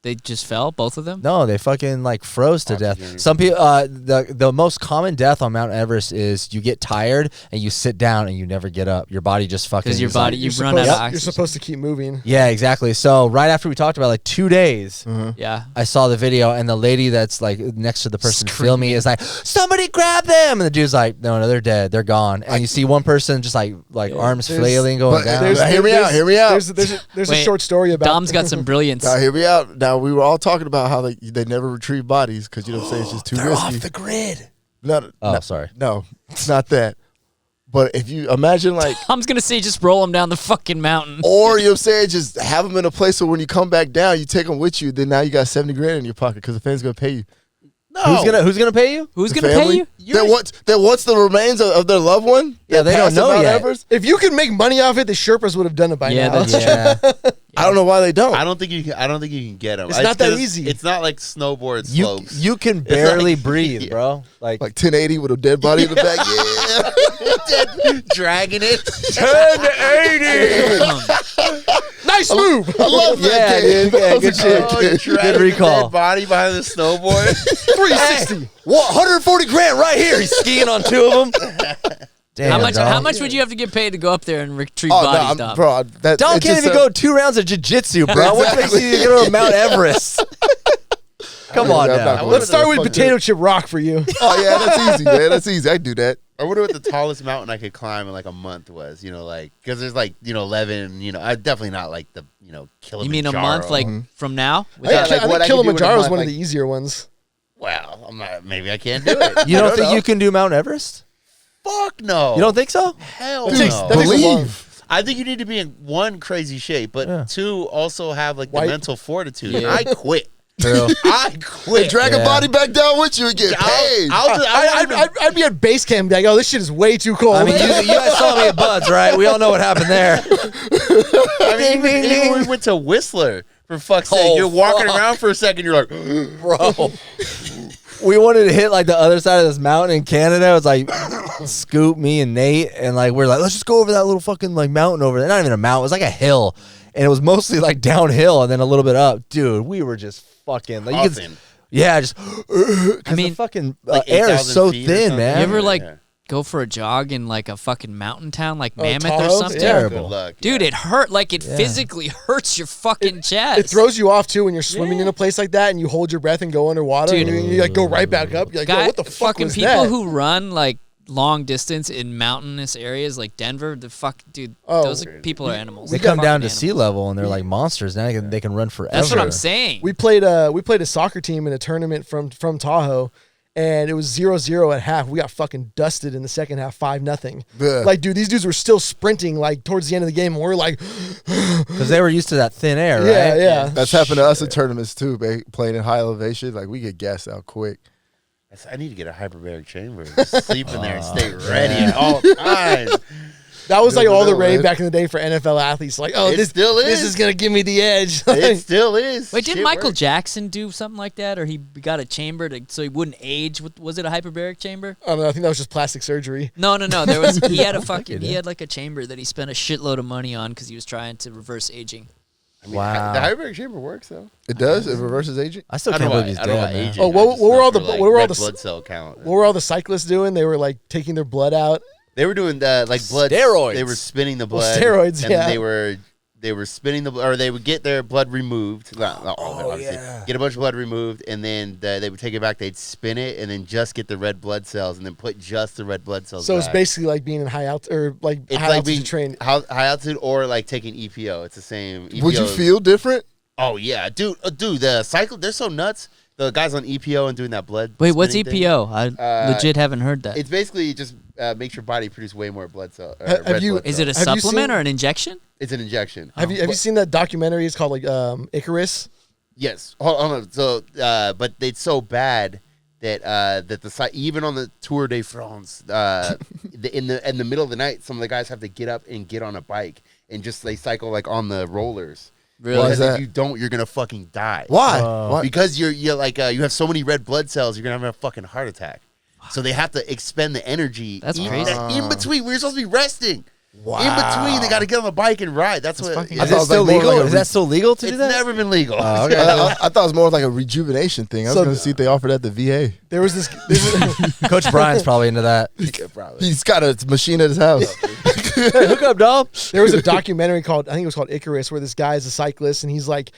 They just fell, both of them? No, they fucking like froze to death. Some people, the most common death on Mount Everest is you get tired and you sit down and you never get up. Your body just fucking. Because your is like- body, you've You're run out of supposed- oxygen. You're supposed to keep moving. Yeah, exactly. So right after we talked about like 2 days, Yeah. I saw the video and the lady that's like next to the person filming is like, "Somebody grab them!" And the dude's like, "No, they're dead. They're gone." And you see one person just like arms There's- flailing going but down. there's- Hear me out, hear me out. There's a Wait, short story about Dom's got some brilliance. Now, hear me out. Now, we were all talking about how they never retrieve bodies because, you know what I'm saying, it's just too They're risky. off the grid. No, Sorry. No, it's not that. But if you imagine, like, Tom's going to say just roll them down the fucking mountain. or, you know what I'm saying, just have them in a place so when you come back down, you take them with you, then now you got 70 grand in your pocket because the family's going to pay you. No. Who's gonna pay you? Who's The going to pay family. you? That wants the remains of their loved one. Yeah, that they don't passed know Mount yet. Everest. If you could make money off it, the Sherpas would have done it by Yeah, now. that's Yeah. I don't know why they don't. I don't think you can get them. It's not that easy. It's not like snowboard You slopes. you can like- barely breathe, bro. Like 1080 with a dead body in the back. Yeah. dragging it. 1080. Nice move. I love that Yeah, game. dude. Yeah, That was good a shit. great game. Dragging Good recall. Dead body behind the snowboard. 360. What? 140 grand right here. He's skiing on 2 of them. Damn, How much? dog. How much would you have to get paid to go up there and retrieve Oh, no, bodies, Dom? bro. That, Dom it's can't just even go 2 rounds of jiu-jitsu, bro. What makes you go to Mount Everest? Come on I'm now. not going Let's start with Fuck potato chip rock for you. Oh, yeah, that's easy, man. That's easy. I can do that. I wonder what the tallest mountain I could climb in like a month was. You know, like because there's like 11. You know, I definitely not like the Kilimanjaro. You mean a month like from now? Yeah, I what think I could do in a Kilimanjaro is month, one like- of the easier ones. Well, maybe I can't do it. You don't I think know. you can do Mount Everest? Fuck no. You don't think so? Hell That takes- no. that takes a long- I think you need to be in one crazy shape, but Yeah. two also have like the White- mental fortitude. Yeah. I quit. True. I quit. Drag a Yeah. body back down with you and get paid. I'd be at base camp and be like, oh, this shit is way too cold. I mean, you guys saw me at Bud's, right? We all know what happened there. I mean, even when we went to Whistler, for fuck's sake, Oh, you're walking fuck. around for a second, you're like, Bro. We wanted to hit like the other side of this mountain in Canada. It was like Scoop, me, and Nate, and like we're like, let's just go over that little fucking like mountain over there. Not even a mountain, it was like a hill, and it was mostly like downhill and then a little bit up. Dude, we were just fucking like, Huffing. yeah, just. I mean, the fucking like air is 8,000 so feet or thin, something. man. You ever like Yeah. go for a jog in like a fucking mountain town like Mammoth or Tahoe? something? Yeah. Terrible. Good luck. Dude, yeah. it hurt. Like it physically hurts your fucking chest. it throws you off too when you're swimming in a place like that and you hold your breath and go underwater Dude. and you like go right back up. You're like, yo, what the fuck fucking was people that? who run like long distance in mountainous areas like Denver, dude, Oh. those people are animals. They They're come down to fucking sea animals. level and they're like monsters. Now they can run forever. That's what I'm saying. We played a soccer team in a tournament from Tahoe, and it was 0-0 at half. We got fucking dusted in the second half, 5-0. Yeah. Like, dude, these dudes were still sprinting like towards the end of the game, and we're like, Because they were used to that thin air, right? yeah. That's happened to us in tournaments too, playing in high elevation. Like we get gassed out quick. I need to get a hyperbaric chamber. Just sleep in there and stay ready at all times. That was like Never all the know, rave man. back in the day for NFL athletes. Like, oh, It this still this is. is gonna give me the edge. It still is. Wait, didn't Shit Michael works. Jackson do something like that, or he got a chamber so he wouldn't age? Was it a hyperbaric chamber? I don't know. I think that was just plastic surgery. No. There was he had like a chamber that he spent a shitload of money on because he was trying to reverse aging. I mean, Wow. The hyperbaric chamber works though. It does. It reverses aging. I still I can't don't know. believe he's I don't know dead, about man. aging. Oh, what- I just what were know all for, the- like, what were all red the- blood cell count? What were all the cyclists doing? They were like taking their blood out. They were doing like blood Steroids. They were spinning the Well, blood. steroids, and yeah. They were spinning or they would get their blood removed. Not all of it, obviously. yeah. Get a bunch of blood removed, and then they would take it back. They'd spin it, and then just get the red blood cells, and then put just the red blood cells. So it's back. basically like being in high altitude or like It's high like altitude being train. high altitude or like taking EPO. It's the same. EPO Would you is- feel different? Oh yeah, dude. The cycle. They're so nuts. The guys on EPO and doing that blood. Wait, what's spinning thing. EPO? I legit haven't heard that. It's basically just makes your body produce way more blood cell. Have you- Is it a Have you supplement seen- or an injection? It's an injection. Have you seen that documentary? It's called like Icarus. Yes. Hold on. So, but it's so bad that that the site, even on the Tour de France, in the middle of the night, some of the guys have to get up and get on a bike and just they cycle like on the rollers. Really? Why Because is if that? you don't, you're gonna fucking die. Why? Uh, Why? Because you're like you have so many red blood cells, you're gonna have a fucking heart attack. So they have to expend the energy. That's in, crazy. In between, we're supposed to be resting. Wow. In between, they got to get on the bike and ride. That's what. fucking- Is I thought it it was still like more legal? like a Is that still legal to do It's that? never been legal. Oh, okay. I thought it was more like a rejuvenation thing. I was So- going to see if they offered at the VA. There was this. Coach Brian's probably into that. Probably. He's got a machine at his house. Hey, hook up, dog. There was a documentary called, I think it was called Icarus, where this guy is a cyclist and he's like,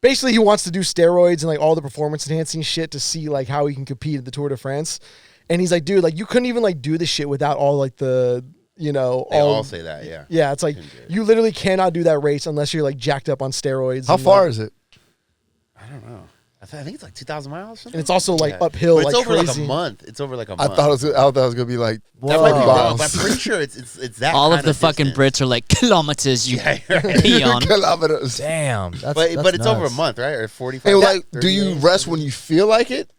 basically he wants to do steroids and like all the performance enhancing shit to see like how he can compete at the Tour de France. And he's like, dude, like you couldn't even like do this shit without all like the, you know, They all say that, yeah. yeah, it's like Couldn't do it. you literally cannot do that race unless you're like jacked up on steroids. How and, far like, is it? I don't know. I think it's like 2,000 miles. Or something? And it's also like Yeah. uphill, But it's like over crazy. like a month. It's over like a I month. thought it was going to be like That might be Whoa. wrong, but I'm pretty sure it's that. All of kind the fucking distance. Brits are like kilometers you Yeah, right. pee on. kilometers. Damn. That's, But it's over a nuts. month, right? Or 45. Hey, like, 30 do you days? rest when you feel like it?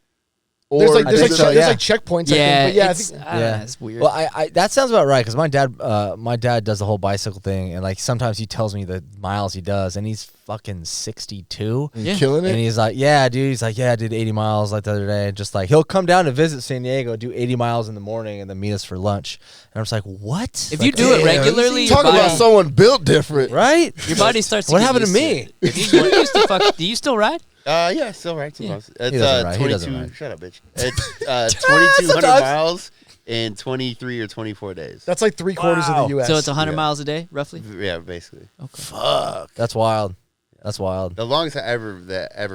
There's Or like I think so, there's yeah. like checkpoints. Yeah, I think, but yeah, I it's, think, I don't know, Yeah. it's weird. Well, I that sounds about right because my dad does the whole bicycle thing, and like sometimes he tells me the miles he does, and he's fucking 62, you Yeah. killing and it? he's like, yeah, dude, he's like, yeah, I did 80 miles like the other day, and just like he'll come down to visit San Diego, do 80 miles in the morning, and then meet us for lunch, and I'm just like, what? If Like, you do it damn, regularly, Talk your about body, someone built different. right? your body starts to What get happened to used me? it. You used to fuck, do you still ride? Yeah, still right. Yeah. It's doesn't ride. He doesn't 22. ride. Shut up, bitch. It's 2,200 Sometimes. miles in 23 or 24 days. that's like 3/4 of Wow. the U.S. So it's 100 Yeah. miles a day, roughly? Yeah, basically. Fuck, that's wild. That's wild. The longest I ever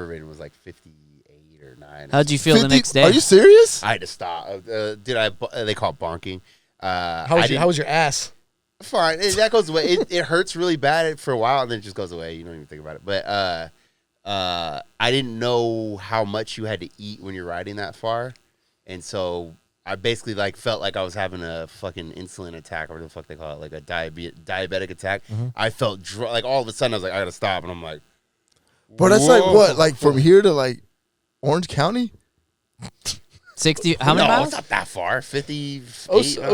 ridden was like 58 or 9. How'd you feel the 50 next day? Are you serious? I had to stop. They call it bonking. How was your ass? Fine. That goes away. It hurts really bad for a while, and then it just goes away. You don't even think about it. But I didn't know how much you had to eat when you're riding that far, and so I basically felt like I was having a fucking insulin attack, or whatever the fuck they call it, like a diabetic attack. I felt all of a sudden I was like, I gotta stop, and I'm like, Bro, that's like what? Like from here to like Orange County? 60. How many no, miles? it's not that far. 58 Oh, miles. No,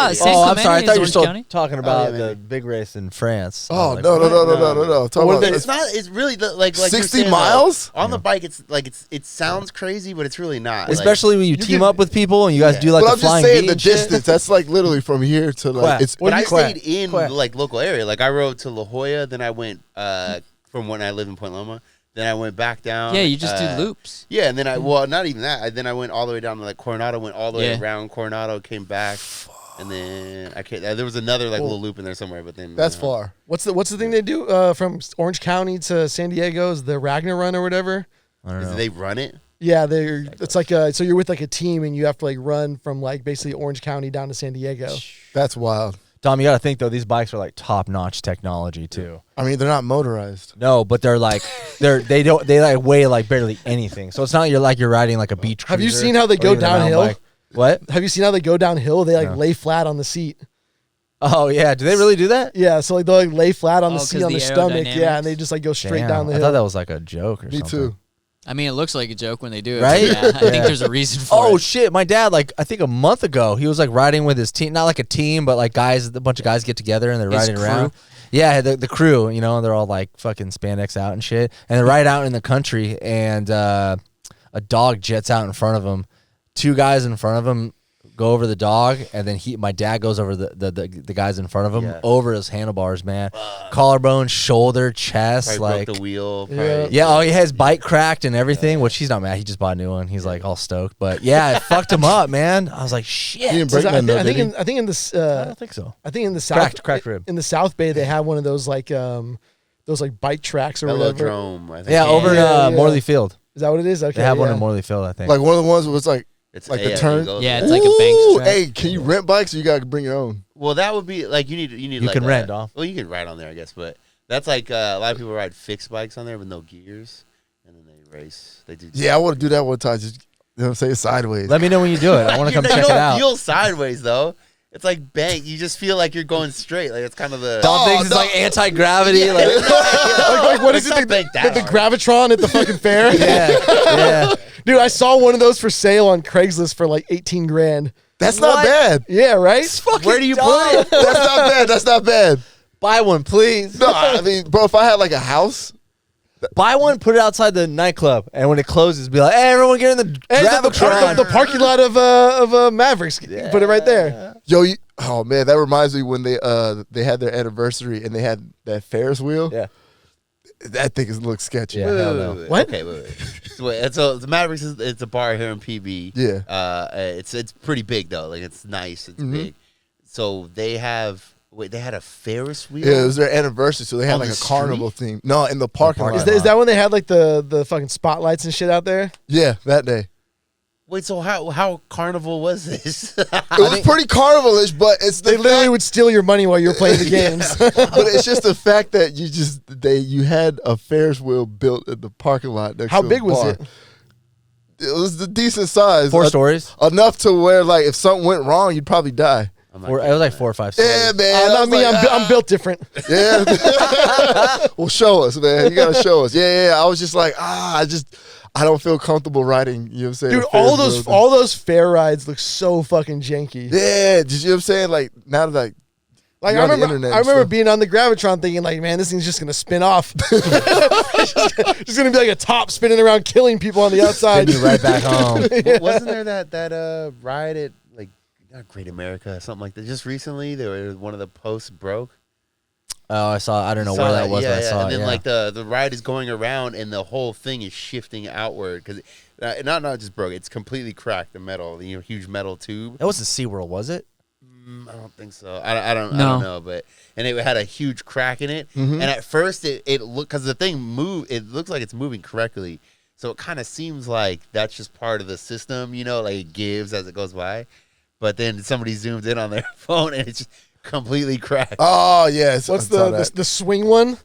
maybe. San Oh, I'm sorry. I Clemente thought is you were Orange still County. talking about yeah, the maybe. big race in France. Oh, I was no. what? Talk about It's not. It's really like 60 you're saying, miles? on the bike. It's like it sounds crazy, but it's really not. Especially when you team up with people and you guys Yeah. do like But the I'm just flying saying V the and shit. distance. That's like literally from here to like Quack. it's. But I Quack. stayed in Quack. like local area. Like I rode to La Jolla, then I went from when I lived in Point Loma. Then I went back down. Yeah, you just do loops. Yeah, and then not even that. Then I went all the way down to like Coronado. Went all the way around Coronado, came back, and then I came. There was another like little loop in there somewhere, but then That's far. What's the thing they do from Orange County to San Diego? Is the Ragnar Run or whatever? I don't know. They run it. Yeah, it's like so you're with like a team and you have to like run from like basically Orange County down to San Diego. That's wild. Dom, you got to think though, these bikes are like top-notch technology too. I mean, they're not motorized. No, but they're like they like weigh like barely anything. So it's not you're riding like a beach cruiser. Have you seen how they or go even a mountain downhill? bike. What? Have you seen how they go downhill? They like No. lay flat on the seat. Oh yeah, do they really do that? Yeah, so like they'll like lay flat on the 'cause seat on the their stomach. aerodynamics? Yeah, and they just like go straight Damn, down the I hill. thought that was like a joke or Me something. too. I mean, it looks like a joke when they do it. Right? Yeah, I think there's a reason for it. Oh shit! My dad, like I think a month ago, he was like riding with his team, not like a team, but like guys, a bunch of guys get together and they're His riding around. Yeah, the crew, you know, they're all like fucking spandex out and shit, and they're right out in the country, and a dog jets out in front of them. Two guys in front of him go over the dog, and then my dad goes over the guys in front of him over his handlebars, man. Collarbone, shoulder, chest, Probably like broke the wheel. Yeah. oh, he has bike cracked and everything, which he's not mad. He just bought a new one. He's like all stoked, but yeah, it fucked him up, man. I was like, shit. He didn't break none, though, I did think he? I think in this I don't think so. I think in the south Cracked rib. in the South Bay they have one of those like bike tracks or whatever. Velodrome. I think. Yeah, over in Yeah. Morley Field. Is that what it is? Okay, They have one yeah. in Morley Field, I think. Like one of the ones where it's like It's like the yeah, turn. you go Yeah, there. it's like a Banks Ooh, track. hey, can you rent bikes or you gotta bring your own? Well, that would be like you need You like can a- rent, Dom. Well, you can ride on there, I guess, but that's like a lot of people ride fixed bikes on there with no gears, and then they race. They do. Yeah, I want to do that one time. Just you know what I'm saying, sideways. Let me know when you do it. I want to come You check it don't out. feel sideways though. It's like bank. You just feel like you're going straight. Like it's kind of the. Dom thinks it's like anti-gravity. Like, like what is It's it? not banked The out. Gravitron at the fucking fair? yeah. Dude, I saw one of those for sale on Craigslist for like 18 grand. That's not What? bad. Yeah, right? Where do you put it? That's not bad. That's not bad. Buy one, please. No, I mean, bro, if I had like a house, Buy one, put it outside the nightclub, and when it closes, be like, "Hey, everyone, get in the Hey, Gravitron." the parking lot of Mavericks. You Put it right there. yo, oh man, that reminds me when they had their anniversary and they had that Ferris wheel. Yeah. That thing looks sketchy. Yeah. Hell no. What? Okay, wait. So the Mavericks it's a bar here in PB. Yeah. It's pretty big though. Like it's nice. It's big. So they had a Ferris wheel. Yeah, it was their anniversary, so they had On like the a carnival theme. No, in the parking lot. Is that when they had like the fucking spotlights and shit out there? Yeah, that day. Wait, so how carnival was this? It was pretty carnival-ish, but it's the They literally fact, would steal your money while you were playing the games. but it's just the fact that you had a Ferris wheel built in the parking lot next How to a big was bar. it? It was the decent size. 4 stories. Enough to where like if something went wrong, you'd probably die. I'm not It was getting like that. 4 or 5 stories. Yeah, man. I Not was me. like, I'm built different. Yeah. Well, show us, man. You gotta show us. Yeah. I was just like, I don't feel comfortable riding. You know what I'm saying? Dude, a Ferris wheel. all those fair rides look so fucking janky. Yeah, did you know what I'm saying? Like now that Like you're I on the remember, internet I and remember stuff. being on the Gravitron thinking like, man, this thing's just gonna spin off. Just gonna be like a top spinning around, killing people on the outside. Send you right back home. Wasn't there that ride at like not Great America, something like that? Just recently, there was one of the posts broke. Oh, I saw. I don't know where that was. Yeah, but I saw and it. then Yeah. like the ride is going around, and the whole thing is shifting outward because not just broke. It's completely cracked. The metal, huge metal tube. That wasn't SeaWorld, was it? I don't think so. I don't No. know, but and it had a huge crack in it. Mm-hmm. And at first, it looked because the thing moved. It looks like it's moving correctly, so it kind of seems like that's just part of the system. Like it gives as it goes by. but then somebody zooms in on their phone and it's just completely cracked. Oh yes. What's the swing one?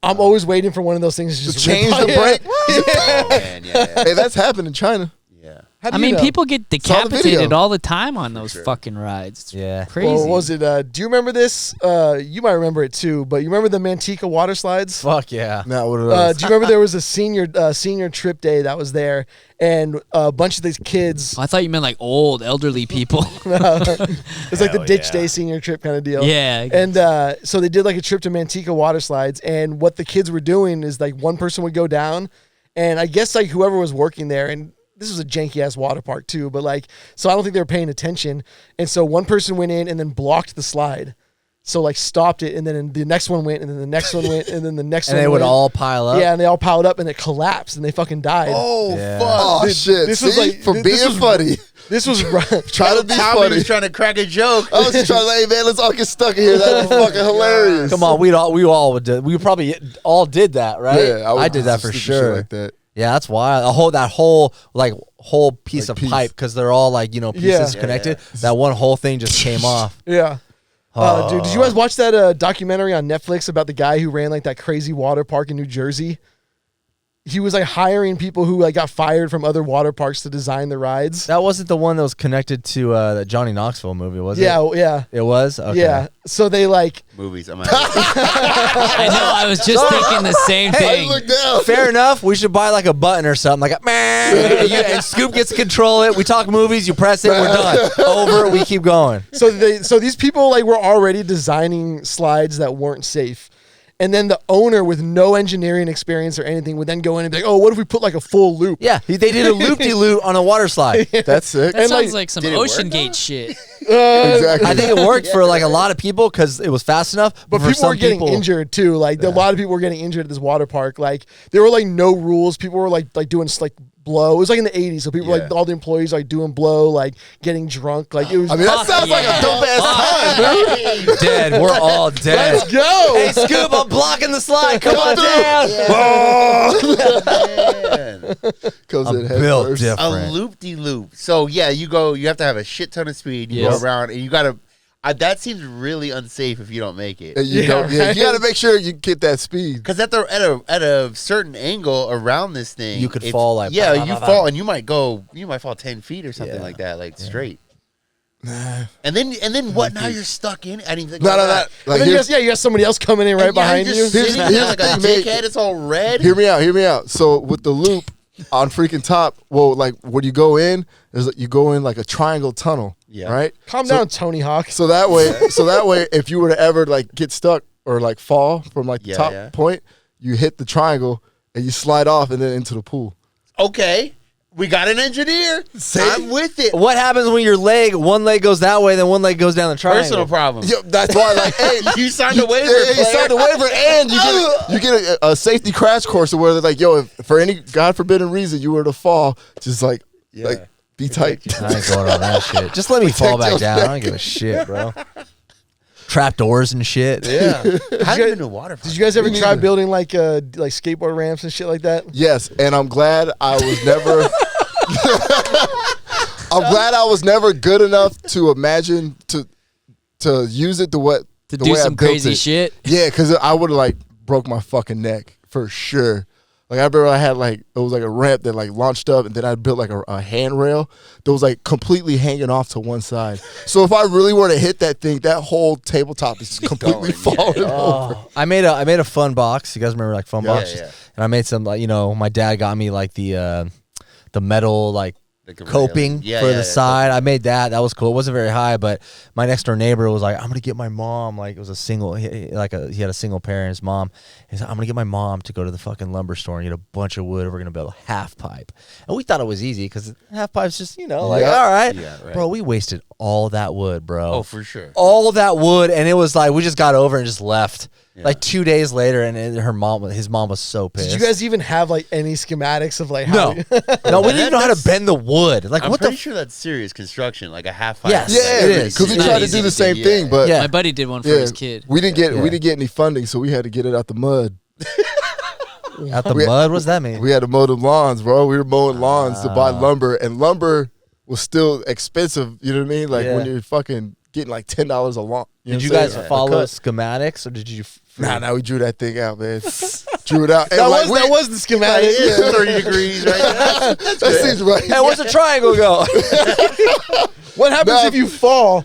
I'm always waiting for one of those things to just change rip the on- brake? Oh, man, yeah. Hey, that's happened in China. Yeah. How do I you mean, know? people get Saw the decapitated video. all the time on those fucking rides. It's Yeah. crazy. Well, what was it? Do you remember this? You might remember it too, but you remember the Manteca water slides? Fuck yeah. Now what Do you remember there was a senior trip day that was there, and a bunch of these kids. Oh, I thought you meant like old, elderly people. It's like the Hell ditch yeah. day senior trip kind of deal. Yeah. And so they did like a trip to Manteca water slides, and what the kids were doing is like one person would go down, and I guess like whoever was working there, and this was a janky ass water park too, but like, so I don't think they were paying attention, and so one person went in and then blocked the slide. So like stopped it, and then the next one went, and then the next one went, and then the next And one they would went. all pile up. Yeah, and they all piled up, and it collapsed, and they fucking died. Oh Yeah. fuck! Oh Dude, shit! this See? was like- for this being was- funny. This was Try to be Tommy funny. was trying to crack a joke. I was just trying to like, hey man, let's all get stuck in here. That was fucking hilarious. Come on, we all would do. We probably all did that, right? Yeah, I would did do that some for stupid shit sure. like that. Yeah, that's wild. That whole piece Like of piece. pipe, because they're all like pieces Yeah. connected. That one whole thing just came off. yeah. Dude, did you guys watch that documentary on Netflix about the guy who ran like that crazy water park in New Jersey? He was like hiring people who like got fired from other water parks to design the rides. That wasn't the one that was connected to the Johnny Knoxville movie, was it? Yeah. It was? Okay. Yeah. So they like Movies. I'm out. I know. I was just thinking the same I thing. looked down. Fair enough. We should buy like a button or something, like a and Scoop gets to control it. We talk movies, you press it, we're done. Over, we keep going. so these people like were already designing slides that weren't safe. And then the owner with no engineering experience or anything would then go in and be like, "Oh, what if we put like a full loop?" Yeah, they did a loop-de-loop on a water slide. That's sick. That And, sounds like, like some did it work, Ocean though? Gate shit. Exactly. I think it worked for like a lot of people because it was fast enough. But for people some were getting people, injured too. Like a lot of people were getting injured at this water park. Like there were like no rules. People were like doing like blow. It was like in the 80s. So people were like all the employees like doing blow, like getting drunk. Like it was. I mean, that sounds like a dope ass time, dude. Dead. We're all dead. Let's go. Hey, Scoop, I'm blocking the slide. Come on down. Man. Comes I'm in head built first. different. A loop-de-loop. So yeah, you have to have a shit ton of speed. You Yes. go around, and you gotta. That seems really unsafe if you don't make it. And you Yeah, don't. Yeah, right. you got to make sure you get that speed. Because at a certain angle around this thing, You could fall like yeah, bah, bah, you bah, fall and you might fall 10 feet or something Yeah. like that, like straight. And then what? Now you're stuck in it. I didn't think No, about no, no. that. Like, And then you got somebody else coming in right And yeah, behind you're you. just sitting Here's- there here's like the a thing, dickhead. It's all red. Hear me out. Hear me out. So with the loop on freaking top, well, like when you go in, you go in like a triangle tunnel. Yeah. Right. Calm So- down, Tony Hawk. So that way, if you were to ever like get stuck or like fall from like the Yeah, top yeah. point, you hit the triangle and you slide off and then into the pool. Okay, we got an engineer. See? I'm with it. What happens when one leg goes that way, then one leg goes down the triangle? Personal problem. Yo, that's why, like, hey, You signed a waiver. yeah, you player. signed a waiver and you get a safety crash course where they're like, yo, if for any God forbidden reason you were to fall, just like be tight. I ain't going on that shit. Just let me fall back down. I don't give a shit, bro. Trap doors and shit. Yeah. I haven't been to a water. Did you guys ever Me try neither. building like skateboard ramps and shit like that? Yes, and I'm glad I was never. I'm glad I was never good enough to imagine to use it the way To the do way I some built crazy it. shit. Yeah, because I would have like broke my fucking neck for sure. Like I remember I had like it was like a ramp that like launched up, and then I built like a handrail that was like completely hanging off to one side. So if I really were to hit that thing, that whole tabletop is completely Going, yeah, falling over. Oh, I made a fun box. You guys remember like fun Yeah. boxes? Yeah. And I made some like my dad got me like the metal like Like a coping railing. Yeah, for yeah, the yeah, side. I made that. That was cool. It wasn't very high, but my next door neighbor was like, "I'm gonna get my mom." Like it was a single, he had a single parent. His mom. He's like, "I'm gonna get my mom to go to the fucking lumber store and get a bunch of wood. We're gonna build a half pipe." And we thought it was easy because half pipe's just like Yeah. all right. Yeah, right. Bro. We wasted all that wood, bro. Oh, for sure. All that wood, and it was like we just got over and just left. Yeah. Like 2 days later, and his mom was so pissed. Did you guys even have like any schematics of like how? No, no, we didn't even know how to bend the wood. Like I'm what pretty the? sure that's serious construction, like a half pipe. Yes. Yeah, It is. because we It's tried to easy do the to same do, thing, yeah. but Yeah. My buddy did one for yeah, his kid. we didn't get any funding, so we had to get it out the mud. Out the mud? What does that mean? We had to mow the lawns, bro. We were mowing lawns to buy lumber, and lumber was still expensive. You know what I mean? Like when you're fucking getting like $10 a long. Did you guys follow schematics or did you? Nah, we drew that thing out, man. Drew it out. That was the schematic. 30 degrees right there. That seems right. Hey, where's the triangle go? What happens if you fall?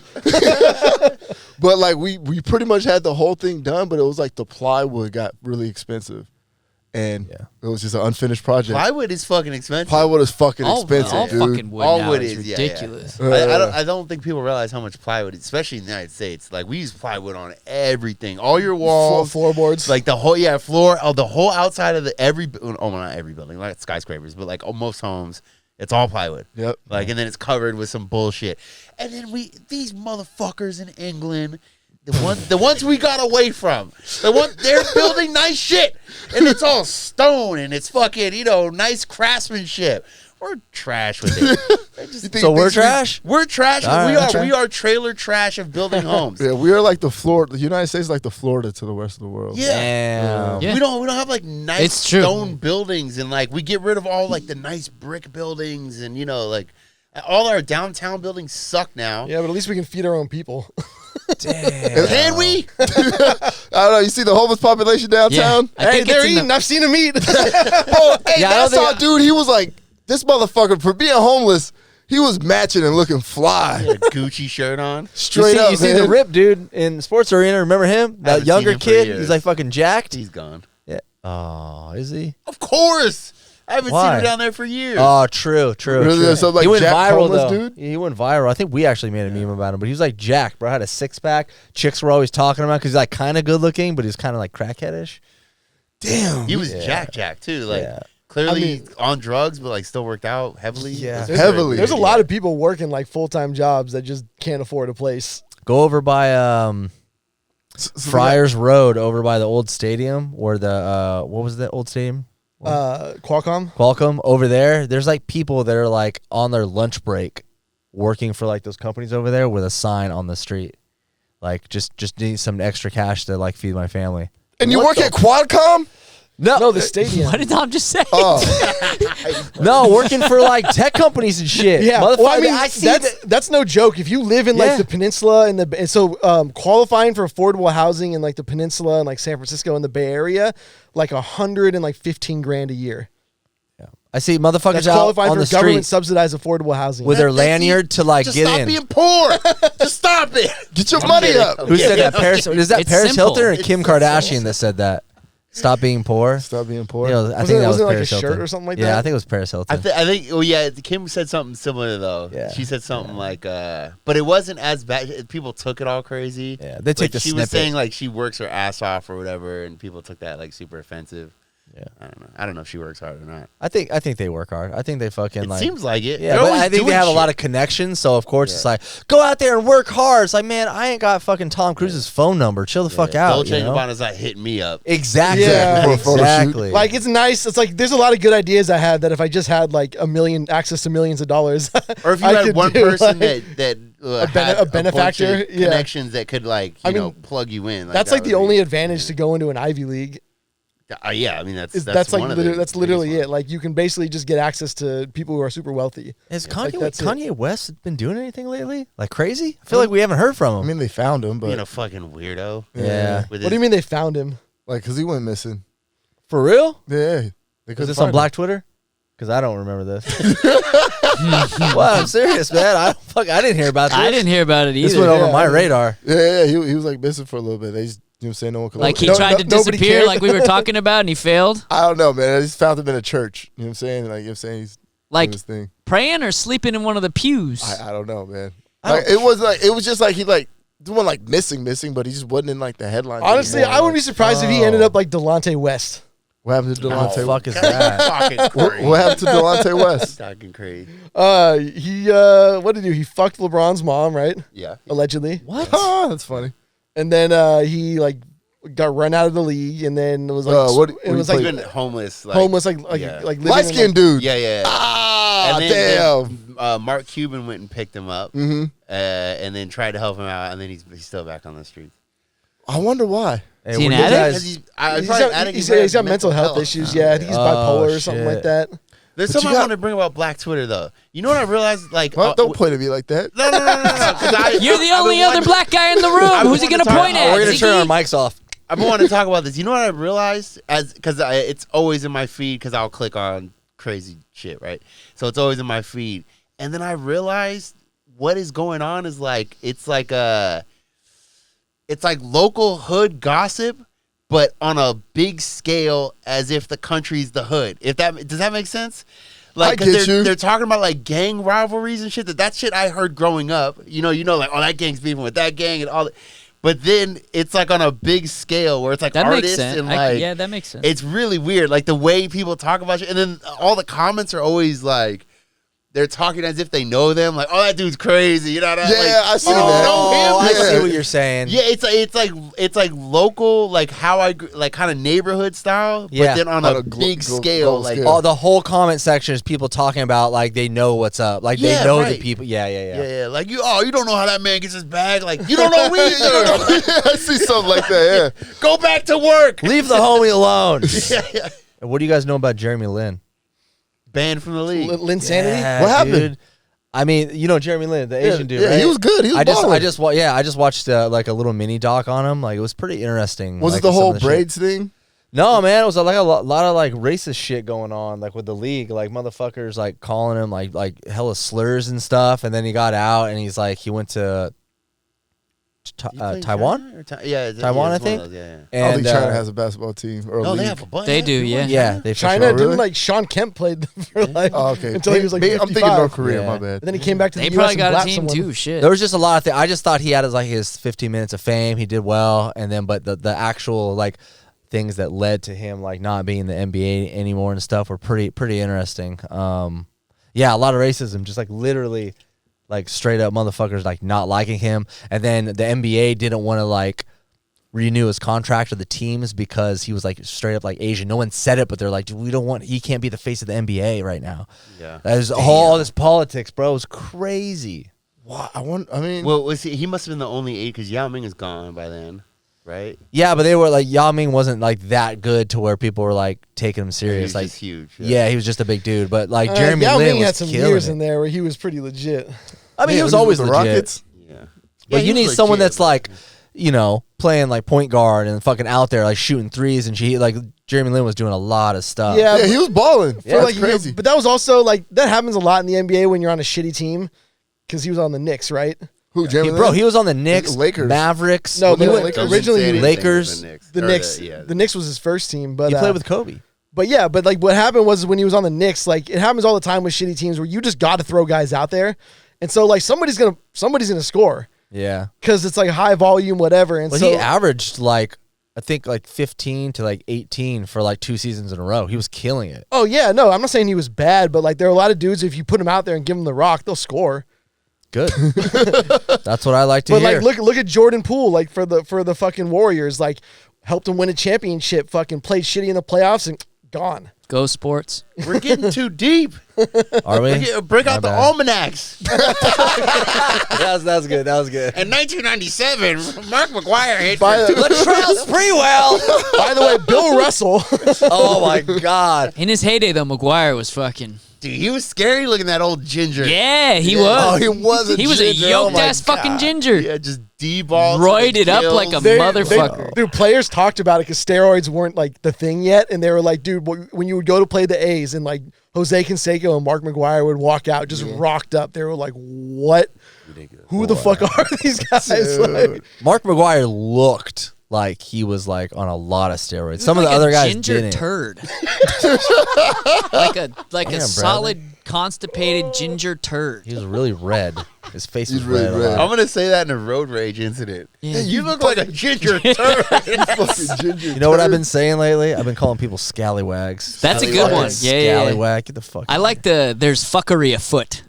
But like we pretty much had the whole thing done, but it was like the plywood got really expensive. And it was just an unfinished project. Plywood is fucking expensive. Plywood is fucking expensive, all dude. fucking wood All now wood is is, yeah, ridiculous. I don't think people realize how much plywood, especially in the United States. Like we use plywood on everything, all your walls, floorboards, like the whole floor, the whole outside of not every building, like skyscrapers, but like most homes, it's all plywood. Yep. Like and then it's covered with some bullshit, and then these motherfuckers in England. The ones we got away from, they're building nice shit, and it's all stone, and it's fucking nice craftsmanship. We're trash with it. So we're trash. We're trash. All right, We are trailer trash of building homes. Yeah, we are like the Florida. The United States is like the Florida to the rest of the world. Yeah. Damn. Yeah. We don't have like nice It's true. stone buildings, and like we get rid of all like the nice brick buildings, and like all our downtown buildings suck now. Yeah, but at least we can feed our own people. Damn. Can we? I don't know. You see the homeless population downtown? I think they're it's in eating. I've seen them eat. Bro, hey, Yeah, I don't that's our think- dude. He was like, this motherfucker, for being homeless, he was matching and looking fly. A Gucci shirt on. Straight you up, see the man. Rip dude in the sports arena. Remember him? That haven't younger seen him for kid. years. He's like fucking jacked. He's gone. Yeah. Oh, is he? Of course. I haven't seen Why? him down there for years. Oh, true. Really? True. There's some, like, he went jacked viral homeless though. dude? He went viral. I think we actually made a meme about him, but he was like jacked, bro. Had a 6-pack. Chicks were always talking about because he's like kind of good looking, but he's kind of like crackheadish. Damn. He was Jack too. Like Yeah. clearly on drugs, but like still worked out heavily. Yeah. That's Heavily. There's a lot of people working like full-time jobs that just can't afford a place. Go over by Friars Road, over by the old stadium, or the what was that old stadium? Qualcomm. Qualcomm. Over there, there's like people that are like on their lunch break, working for like those companies over there with a sign on the street, like just need some extra cash to like feed my family. And you work at Qualcomm? No, the stadium. What did Tom just say? Oh, No, working for like tech companies and shit. Yeah, Motherfucker, well, I mean, I see that's no joke. If you live in like Yeah. the peninsula and so qualifying for affordable housing in like the peninsula and like San Francisco and the Bay Area, like $115,000 a year. I see motherfuckers That's out qualifying on for the street government subsidized affordable housing. with their lanyard to like Just get stop in. being poor. Just stop it. get your money up. Who said that? Paris? Is that It's Paris simple. Hilton or It's Kim so Kardashian simple. that said that? Stop being poor. Stop being poor. You know, I think that was wasn't it like a Paris shirt Hilton or something like Yeah, that? I think it was Paris Hilton. I think. Oh yeah, Kim said something similar though. Yeah. She said something like, but it wasn't as bad. People took it all crazy. Yeah, they take Like, the she snippet. was saying like she works her ass off or whatever, and people took that like super offensive. Yeah. I don't know if she works hard or not. I think they work hard. I think they fucking It like. seems like it. Yeah, They're but always I think they doing have a lot shit. of connections, so of course it's like, go out there and work hard. It's like, man, I ain't got fucking Tom Cruise's phone number. Chill the fuck out. Dolce You know? Gabbana's not hitting me up. Exactly. Yeah. For a photo shoot. Exactly. Like it's nice. It's like there's a lot of good ideas I had that if I just had like access to millions of dollars, Or if you I had could one do, person like, that bene- had a benefactor, bunch of yeah. connections that could like I mean, plug you in. that's that like the would only be- advantage to go into an Ivy League. Yeah, I mean that's That's like one of the that's literally biggest it. Like you can basically just get access to people who are super wealthy. Has like, Kanye, that's it. Kanye West been doing anything lately? Like crazy? I feel like we haven't heard from I him. mean, they found him, ones. but Being a fucking weirdo. Yeah. With What do you mean they found him? like, cause he went missing. For real? Yeah. They Is couldn't this on find Black Twitter? Because I don't remember this. Wow, I'm serious, man. I didn't hear about this. I didn't hear about it either. This went over Yeah. my radar. him. Yeah. He was like missing for a little bit. They just, you know what I'm saying? No one could Like he no- tried no- to nobody disappear, cared. like we were talking about, and he failed. I don't know, man. I just found him in a church. You know what I'm saying? Like, you know what I'm saying? He's Like doing his thing. praying or sleeping in one of the pews. I don't know, man. Like, it was just like he like doing like missing, but he just wasn't in like the headlines. Honestly, anymore. I wouldn't be surprised if he ended up like Delonte West. What happened to What Delonte? the fuck is that? Talking What, crazy. what happened to Delonte West? Talking crazy. He what did he do? He fucked LeBron's mom, right? Yeah. Allegedly. What? Oh, that's funny. And then he like got run out of the league, and then it was like what it do was you like He's been homeless. Like, homeless, yeah. like living Light in, skinned dude. Yeah, yeah. Ah, And damn. then Mark Cuban went and picked him up, Mm-hmm. and then tried to help him out, and then he's still back on the streets. I wonder why. Hey, Is he were an you addict? guys- Because He's got mental health issues. Yeah, I think he's Oh, bipolar or something shit. like that. There's But you something I got- want to bring about Black Twitter though. You know what I realized? Like, Well, don't point at me like that. no. 'Cause You're the only other black guy in the room. I've Who's he been gonna wanting point to at? talk- We're gonna turn our Ziggy? mics off. I've been wanting to talk about this. You know what I realized? Because it's always in my feed because I'll click on crazy shit, right? So it's always in my feed, and then I realized what is going on is like it's like local hood gossip, but on a big scale, as if the country's the hood. If that does that make sense? Like, I get you. they're talking about like gang rivalries and shit. That shit I heard growing up. You know, like, oh, that gang's beefing with that gang and all that. But then it's like on a big scale where it's like That makes artists sense. and like Yeah, that makes sense. it's really weird, like the way people talk about shit, and then all the comments are always like they're talking as if they know them, like, oh, that dude's crazy, you know? Yeah, like, I see you that. know him? I Yeah. see what you're saying. Yeah, it's like local, like how like kind of neighborhood style, Yeah. but then on On a a big global scale, like scale. Oh, the whole comment section is people talking about like they know what's up, like Yeah, they know right. the people. Yeah. yeah, like you don't know how that man gets his bag, like you don't know me, you don't know. I see something like that. Yeah. Go back to work. Leave the homie alone. Yeah. And what do you guys know about Jeremy Lin? Banned from the league. Linsanity. Yeah, What happened? dude. I mean, you know Jeremy Lin, the Asian dude, yeah, right? he was good. He was balling. I just watched like a little mini doc on him. Like it was pretty interesting. Was like, it the some whole of shit. braids thing? No, man, it was like a lot of like racist shit going on, like with the league, like motherfuckers like calling him like hella slurs and stuff. And then he got out and he's like he went to You play in Taiwan. China or yeah, Taiwan, it's I one of think? those, yeah. I don't And think China has a basketball team or a No, league. they have a bunch. They do, yeah. yeah, they for China sure. really? didn't like Sean Kemp played for like Oh, okay. until he was like I'm 55. thinking North Korea. Yeah. My bad. And then he came back to They the probably US got and a blapped team someone. too. Shit. There was just a lot of things. I just thought he had his 15 minutes of fame. He did well, and then but the actual like things that led to him like not being in the NBA anymore and stuff were pretty interesting. Yeah, a lot of racism, just like literally, like straight up motherfuckers like not liking him, and then the NBA didn't want to like renew his contract with the teams because he was like straight up like Asian. No one said it, but they're like, we don't want. He can't be the face of the NBA right now. Yeah. There's all this politics, bro. It's crazy. Wow, I mean, Well, he must have been the only 8 because Yao Ming is gone by then, right? Yeah, but they were like Yao Ming wasn't like that good to where people were like taking him serious. He's Like, just huge. yeah, he was just a big dude. But like Jeremy Yao Lin Ming was had some killing years it. in there where he was pretty legit. I mean, yeah, he was when always with legit. the Rockets. Yeah. But Yeah, you he need was someone legit, that's like, you know, playing like point guard and fucking out there like shooting threes and shit. Like Jeremy Lin was doing a lot of stuff. Yeah, Yeah, he was balling. For Yeah, like, that's crazy. but that was also like that happens a lot in the NBA when you're on a shitty team because he was on the Knicks, right? Who, Jeremy Bro, Lin? he was on the Knicks, Lakers. Mavericks. No, Well, but they were like, Lakers. originally Same he- thing Lakers, with the Knicks. the Or Knicks, yeah. the Knicks was his first team, but he played with Kobe. But yeah, but like what happened was when he was on the Knicks, like it happens all the time with shitty teams where you just got to throw guys out there, and so like somebody's gonna score Yeah. because it's like high volume, whatever. And Well, so he averaged like I think like 15 to like 18 for like 2 seasons in a row. He was killing it. oh yeah, no, I'm not saying he was bad, but like there are a lot of dudes if you put them out there and give them the rock, they'll score. Good. That's what I like to But hear. like look at Jordan Poole, like for the fucking Warriors, like helped him win a championship, fucking played shitty in the playoffs and gone. Go sports. We're getting too deep. Are we? Break My out the bad. almanacs. that was good. That was good. In 1997, Mark McGuire hit. By the, Latrell Sprewell. by the way, Bill Russell. Oh my God. In his heyday, though, McGuire was fucking. Dude, he was scary looking at that old ginger. Yeah, he Oh, was. he was a He was a ginger. Oh yoked my ass fucking God. ginger. Yeah, just D-ball. Roided up like a motherfucker. Dude, players talked about it because steroids weren't like the thing yet, and they were like, dude, when you would go to play the A's and like Jose Canseco and Mark McGuire would walk out just rocked up, they were like, what? Ridiculous. Who the fuck are these guys? Like, Mark McGuire looked like he was like on a lot of steroids. Some of Like the a other guys ginger didn't. turd. like a Damn, solid constipated ginger turd. He was really red. His face He's was really red. a red. lot. I'm gonna say that in a road rage incident. Yeah. Hey, you look like a ginger turd. Fucking ginger. You know what I've been saying lately? I've been calling people scallywags. That's a good Fucking one. Yeah, yeah. Scallywag. Get the fuck. I like the there's fuckery afoot.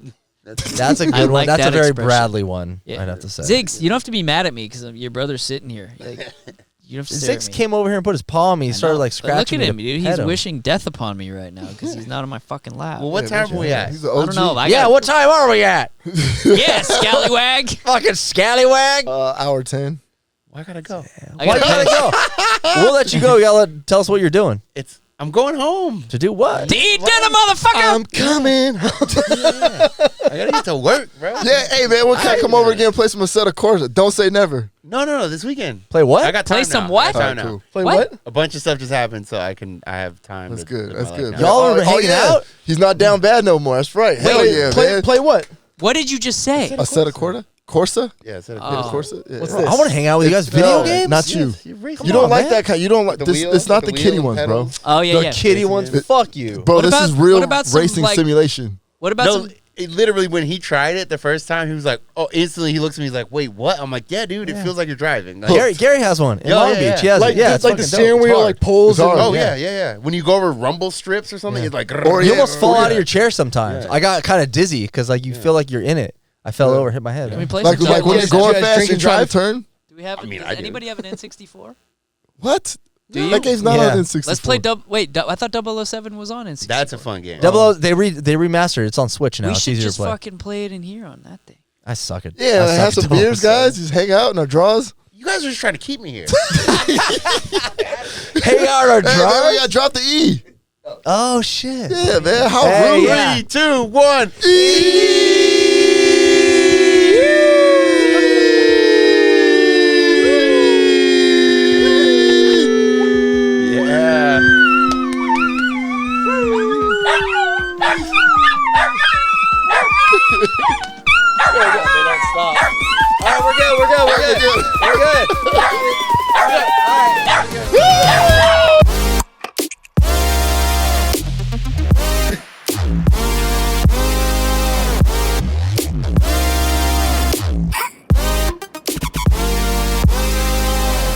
That's a good I one. like That's a that very expression. Bradley one. Yeah. I'd have to say. Ziggs, you don't have to be mad at me because your brother's sitting here. Like, you don't have to stare Ziggs at me. came over here and put his paw on me. He I started know. like But scratching look at me him, to dude. pet He's him. wishing death upon me right now because he's not on my fucking lap. Well, what time are we at? He's the I OG. don't know. Yeah, what time are we at? Yeah, scallywag. Fucking scallywag. Hour 10. Why gotta go? I Why gotta gotta go? We'll let you go. You gotta tell us what you're doing. I'm going home. To do what? To eat dinner, motherfucker. I'm coming. I gotta get to work, bro. Yeah, hey man, when can I come over again and play some Assetto Corsa? Don't say never. No, this weekend. Play what? I got time Play some now. what? I got time Alright, now. cool. Play What? what? A bunch of stuff just happened, so I have time. That's to good. live That's my good. life now. Y'all are hanging out? He's not down bad no more. That's right. Hell yeah, man. Play what? What did you just say? Assetto Corsa? Yeah, it's Corsa? Yeah. What's Bro, this? I want to hang out with you guys. Video No, games? not you. You You don't on, like man. that kind. You don't like The this. wheel, It's not the the kiddie wheel ones, bro. pedals. Oh yeah, The yeah. kitty ones? Fuck you. Bro, What this about- is real what about some, racing like- simulation. What about No, some? it literally when he tried it the first time, he was like, "Oh!" Instantly, he looks at me. He's like, "Wait, what?" I'm like, "Yeah, dude, it feels like you're driving." Like, Gary has one in Yo, Long yeah, Beach. yeah. He has Like, it. Yeah, the, it's like the fucking steering dope. wheel hard. like pulls. It's hard. And, oh yeah. When you go over rumble strips or something, it's like, Or You yeah, almost fall yeah. out of your chair sometimes. Yeah. I got kind of dizzy because like you feel like you're in it. I fell over, hit my head. Can we play Like some? when Yeah, you're going did you guys fast drink and and trying to drive? turn. Do we have? I mean, does I do. anybody have an N64? What? Do you? That game's not Yeah. on N64. Let's play I thought 007 was on N64. that's a fun game. They remastered. It's on Switch now. We It's should easier just to play. fucking play it in here on that thing. I suck at. Yeah, I suck have at some double beers, seven. guys. Just hang out in our draws. You guys are just trying to keep me here. Hang out our Hey, man, we drive. gotta drop the E. Oh shit. Yeah, man. How Hey, rude. yeah. 3, 2, 1. Yeah. They don't stop. All right, we're good. We're good. We're good. We're good. All right. We're good.